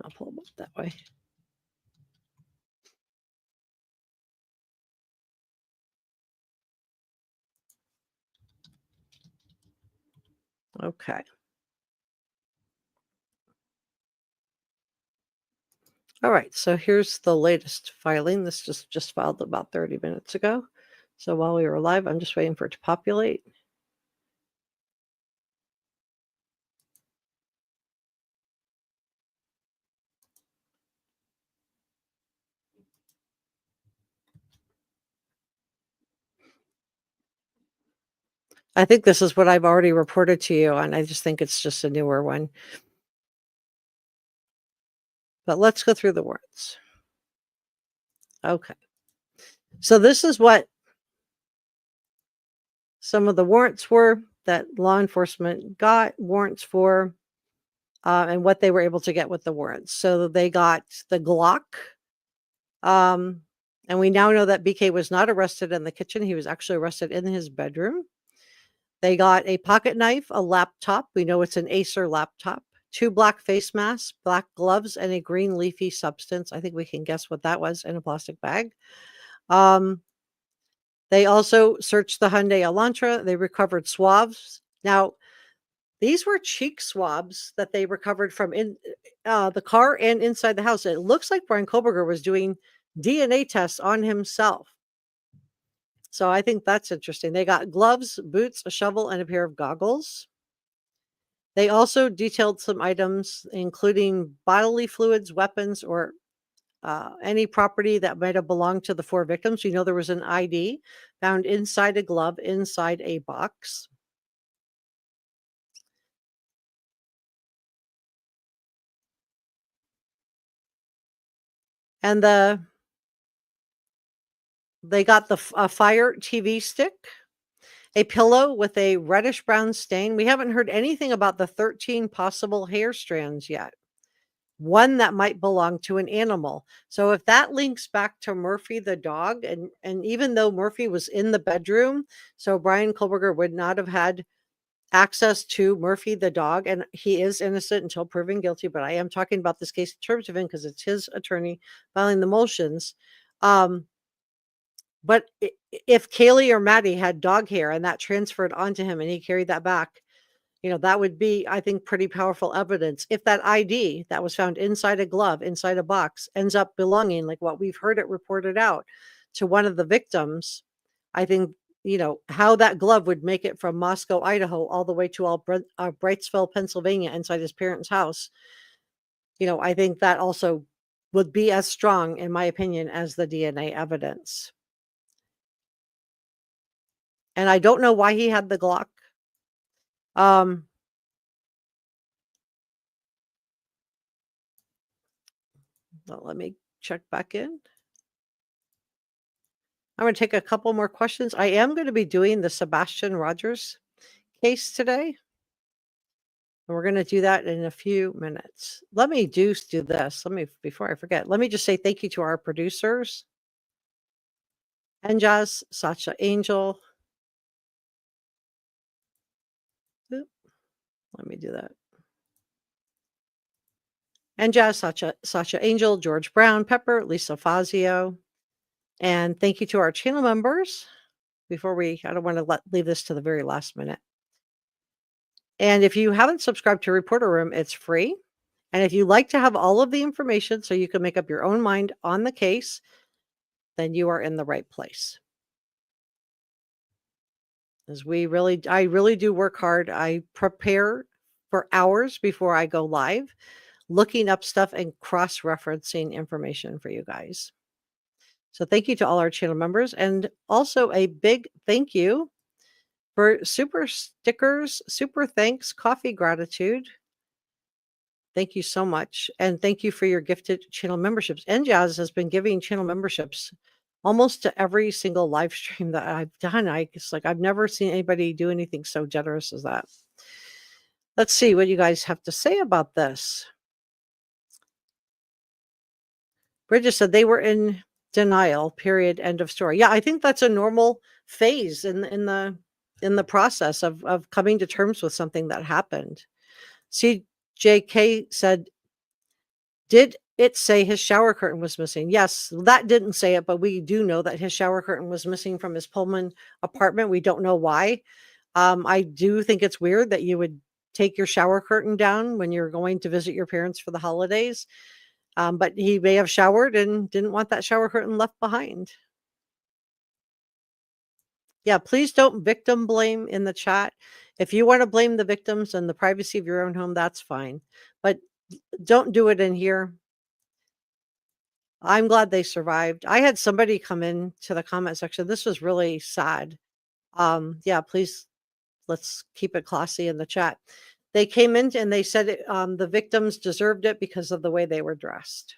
I'll pull them up that way. Okay. All right, so here's the latest filing. This just filed about 30 minutes ago. So while we were live, I'm just waiting for it to populate. I think this is what I've already reported to you, and I just think it's just a newer one. But let's go through the warrants. Okay. So this is what some of the warrants were that law enforcement got warrants for, and what they were able to get with the warrants. So they got the Glock. And we now know that BK was not arrested in the kitchen. He was actually arrested in his bedroom. They got a pocket knife, a laptop. We know it's an Acer laptop, 2 black face masks, black gloves, and a green leafy substance. I think we can guess what that was in a plastic bag. They also searched the Hyundai Elantra. They recovered swabs. Now, these were cheek swabs that they recovered from in the car and inside the house. It looks like Bryan Kohberger was doing DNA tests on himself. So I think that's interesting. They got gloves, boots, a shovel, and a pair of goggles. They also detailed some items, including bodily fluids, weapons, or any property that might have belonged to the 4 victims. You know, there was an ID found inside a glove, inside a box. And they got a Fire TV stick, a pillow with a reddish brown stain. We haven't heard anything about the 13 possible hair strands yet. One that might belong to an animal. So if that links back to Murphy the dog, and even though Murphy was in the bedroom, so Bryan Kohberger would not have had access to Murphy the dog, and he is innocent until proven guilty, but I am talking about this case in terms of him because it's his attorney filing the motions. But if Kaylee or Maddie had dog hair and that transferred onto him and he carried that back, you know, that would be, I think, pretty powerful evidence. If that ID that was found inside a glove, inside a box, ends up belonging, like what we've heard it reported out, to one of the victims, I think, you know, how that glove would make it from Moscow, Idaho, all the way to Brightsville, Pennsylvania, inside his parents' house. You know, I think that also would be as strong, in my opinion, as the DNA evidence. And I don't know why he had the Glock. Well, let me check back in. I'm going to take a couple more questions. I am going to be doing the Sebastian Rogers case today. And we're going to do that in a few minutes. Let me do this. Before I forget, let me just say thank you to our producers. Enjaz, Sacha Angel, Let me do that. And Jazz, Sasha Angel, George Brown, Pepper, Lisa Fazio. And thank you to our channel members. I don't want to leave this to the very last minute. And if you haven't subscribed to Reporter Room, it's free. And if you like to have all of the information so you can make up your own mind on the case, then you are in the right place. As I really do work hard. I prepare for hours before I go live, looking up stuff and cross-referencing information for you guys. So thank you to all our channel members, and also a big thank you for super stickers, super thanks, coffee gratitude. Thank you so much. And thank you for your gifted channel memberships. NJAZ has been giving channel memberships almost to every single live stream that I've done. I've never seen anybody do anything so generous as that. Let's see what you guys have to say about this. Bridget said they were in denial, period, end of story. Yeah, I think that's a normal phase in the process of coming to terms with something that happened. CJK said, did it say his shower curtain was missing? Yes, that didn't say it, but we do know that his shower curtain was missing from his Pullman apartment. We don't know why. I do think it's weird that you would take your shower curtain down when you're going to visit your parents for the holidays. But he may have showered and didn't want that shower curtain left behind. Yeah, please don't victim blame in the chat. If you want to blame the victims and the privacy of your own home, that's fine. But don't do it in here. I'm glad they survived. I had somebody come in to the comment section. This was really sad. Yeah, please, let's keep it classy in the chat. They came in and they said the victims deserved it because of the way they were dressed.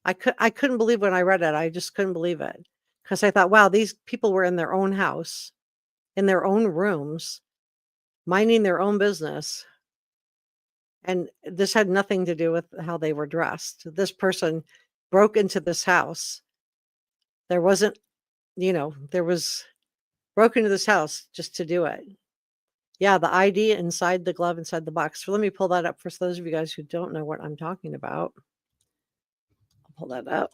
I couldn't believe when I read it. I just couldn't believe it, because I thought, wow, these people were in their own house, in their own rooms, minding their own business. And this had nothing to do with how they were dressed. This person broke into this house. There wasn't, there was broke into this house just to do it. Yeah, the ID inside the glove, inside the box. So let me pull that up for those of you guys who don't know what I'm talking about. I'll pull that up.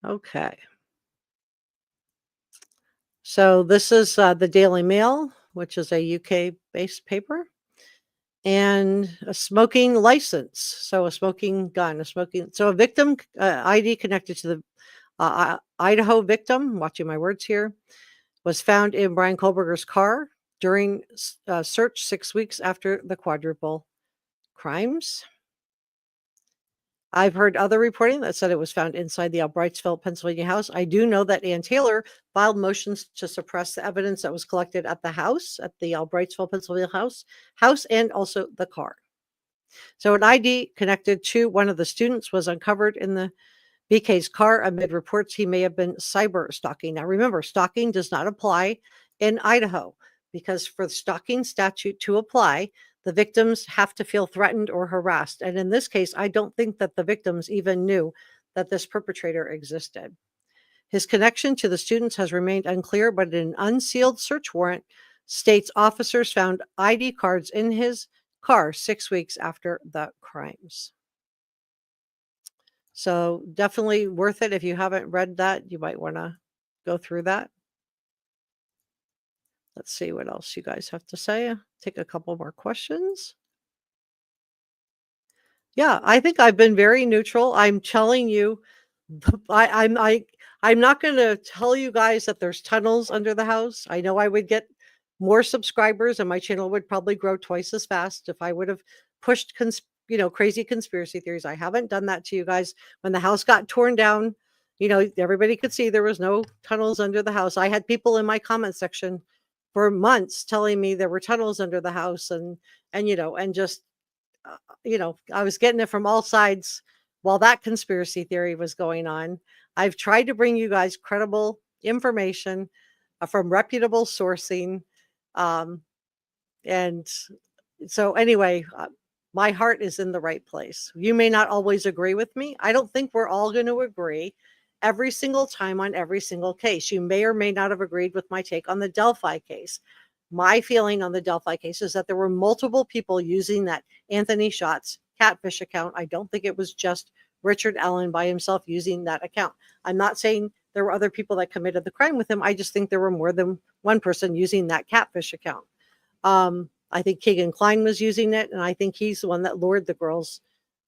Okay. So this is the Daily Mail, which is a UK-based paper, and a smoking license. So a smoking gun, so a victim ID connected to the Idaho victim, watching my words here, was found in Bryan Kohberger's car during search 6 weeks after the quadruple crimes. I've heard other reporting that said it was found inside the Albrightsville, Pennsylvania house. I do know that Ann Taylor filed motions to suppress the evidence that was collected at the house, at the Albrightsville, Pennsylvania house, and also the car. So an ID connected to one of the students was uncovered in the BK's car amid reports he may have been cyber stalking. Now remember, stalking does not apply in Idaho, because for the stalking statute to apply, the victims have to feel threatened or harassed. And in this case, I don't think that the victims even knew that this perpetrator existed. His connection to the students has remained unclear, but an unsealed search warrant states officers found ID cards in his car 6 weeks after the crimes. So definitely worth it. If you haven't read that, you might want to go through that. Let's see what else you guys have to say. Take a couple more questions. Yeah, I think I've been very neutral. I'm telling you, I'm not going to tell you guys that there's tunnels under the house. I know I would get more subscribers and my channel would probably grow twice as fast if I would have pushed crazy conspiracy theories. I haven't done that to you guys. When the house got torn down, everybody could see there was no tunnels under the house. I had people in my comment section for months telling me there were tunnels under the house, and just I was getting it from all sides while that conspiracy theory was going on. I've tried to bring you guys credible information from reputable sourcing. And so anyway, my heart is in the right place. You may not always agree with me. I don't think we're all going to agree every single time on every single case. You may or may not have agreed with my take on the Delphi case. My feeling on the Delphi case is that there were multiple people using that Anthony Schatz catfish account. I don't think it was just Richard Allen by himself using that account. I'm not saying there were other people that committed the crime with him. I just think there were more than one person using that catfish account. I think Keegan Kline was using it, and I think he's the one that lured the girls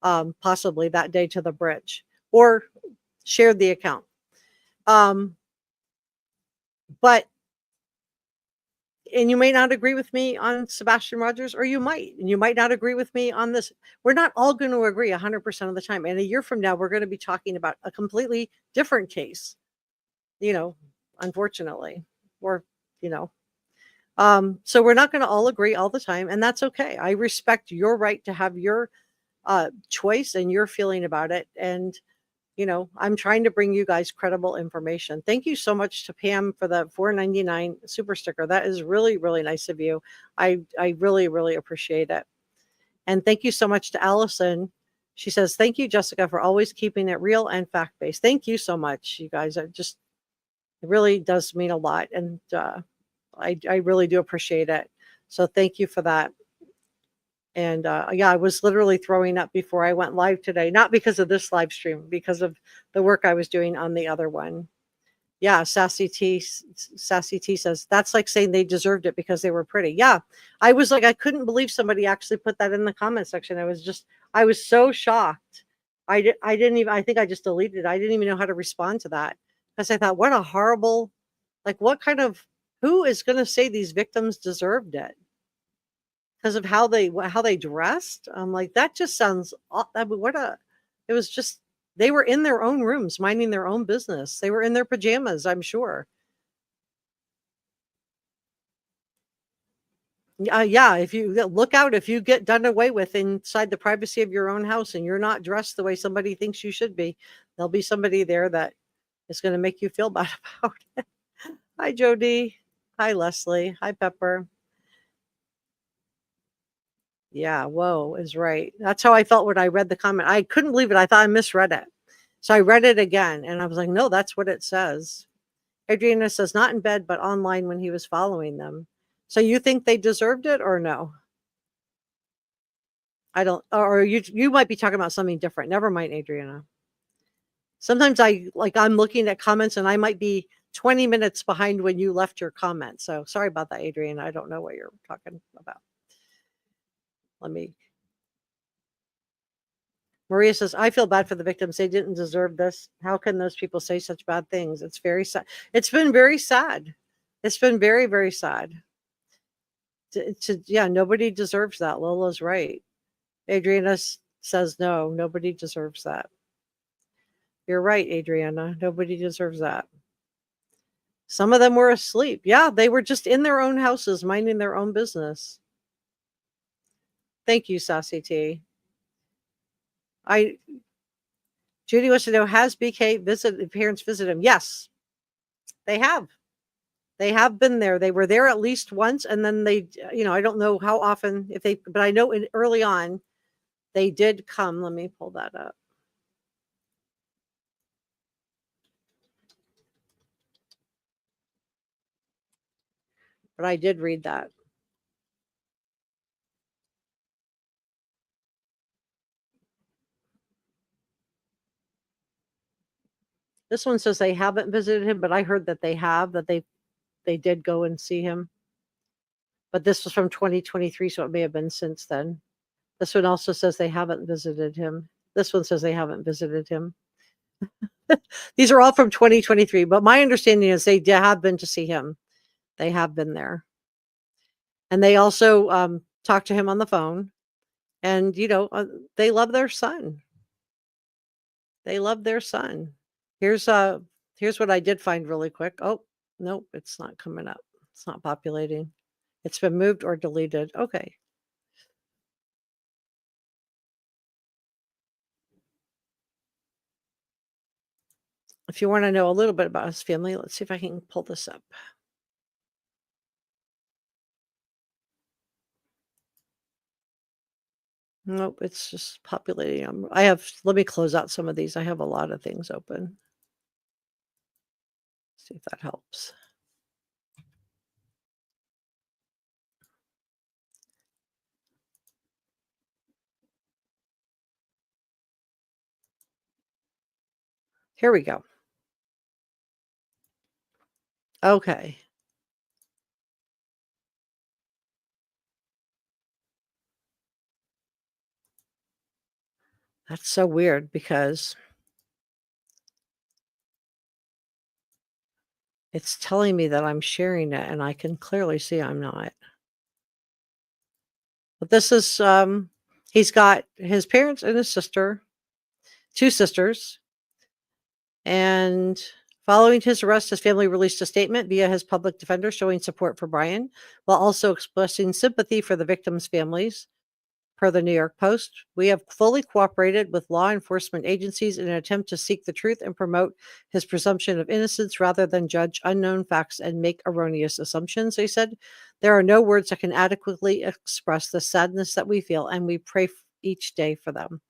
possibly that day to the bridge or shared the account. But and you may not agree with me on Sebastian Rogers, or you might, and you might not agree with me on this. We're not all going to agree 100% of the time. And a year from now, we're going to be talking about a completely different case, unfortunately, or, so we're not going to all agree all the time, and that's okay. I respect your right to have your choice and your feeling about it. And I'm trying to bring you guys credible information. Thank you so much to Pam for the $4.99 super sticker. That is really, really nice of you. I really, really appreciate it. And thank you so much to Allison. She says, thank you, Jessica, for always keeping it real and fact-based. Thank you so much, you guys. It really does mean a lot. And I really do appreciate it. So thank you for that. And I was literally throwing up before I went live today, not because of this live stream, because of the work I was doing on the other one. Yeah, Sassy T says, that's like saying they deserved it because they were pretty. Yeah, I was like, I couldn't believe somebody actually put that in the comment section. I was so shocked. I didn't even, I think I just deleted it. I didn't even know how to respond to that because I thought, what a horrible, who is going to say these victims deserved it? Because of how they dressed. I'm like, that just sounds, it was just, they were in their own rooms, minding their own business. They were in their pajamas, I'm sure. Yeah, if you look out, if you get done away with inside the privacy of your own house and you're not dressed the way somebody thinks you should be, there'll be somebody there that is going to make you feel bad about it. Hi, Jody. Hi, Leslie. Hi, Pepper. Yeah, whoa is right. That's how I felt when I read the comment. I couldn't believe it. I thought I misread it. So I read it again and I was like, no, that's what it says. Adriana says, not in bed, but online when he was following them. So you think they deserved it or no? I don't, or you might be talking about something different. Never mind, Adriana. Sometimes I'm looking at comments and I might be 20 minutes behind when you left your comment. So sorry about that, Adriana. I don't know what you're talking about. Maria says, I feel bad for the victims. They didn't deserve this. How can those people say such bad things? It's very sad. It's been very sad. It's been very, very sad. Yeah, nobody deserves that. Lola's right. Adriana says, no, nobody deserves that. You're right, Adriana. Nobody deserves that. Some of them were asleep. Yeah, they were just in their own houses, minding their own business. Thank you, Sassy T. Judy wants to know, has BK parents visit him? Yes, they have. They have been there. They were there at least once, and then they, I don't know how often, but I know early on, they did come. Let me pull that up. But I did read that. This one says they haven't visited him, but I heard that they have, that they did go and see him. But this was from 2023, so it may have been since then. This one also says they haven't visited him. This one says they haven't visited him. These are all from 2023, but my understanding is they have been to see him. They have been there. And they also talked to him on the phone. And, they love their son. They love their son. Here's what I did find really quick. Oh, nope, it's not coming up. It's not populating. It's been moved or deleted. Okay. if you want to know a little bit about his family, let's see if I can pull this up. Nope, it's just populating. Let me close out some of these. I have a lot of things open. See if that helps. Here we go. Okay. That's so weird because it's telling me that I'm sharing it and I can clearly see I'm not. But this is he's got his parents and his sister, two sisters, and following his arrest, his family released a statement via his public defender showing support for Bryan, while also expressing sympathy for the victims' families. Per the New York Post, we have fully cooperated with law enforcement agencies in an attempt to seek the truth and promote his presumption of innocence rather than judge unknown facts and make erroneous assumptions, they said. There are no words that can adequately express the sadness that we feel, and we pray each day for them.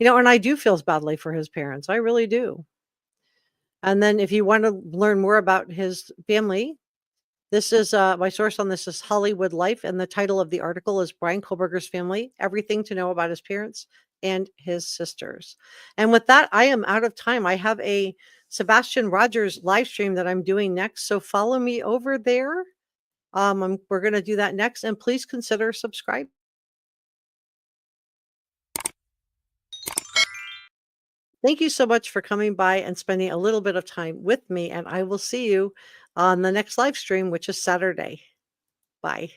And I do feel badly for his parents. I really do. And then if you want to learn more about his family, this is my source on this is Hollywood Life, and the title of the article is Bryan Kohberger's Family: Everything to Know About His Parents and His Sisters. And with that, I am out of time. I have a Sebastian Rogers live stream that I'm doing next, so follow me over there. We're going to do that next, and please consider subscribing. Thank you so much for coming by and spending a little bit of time with me, and I will see you on the next live stream, which is Saturday. Bye.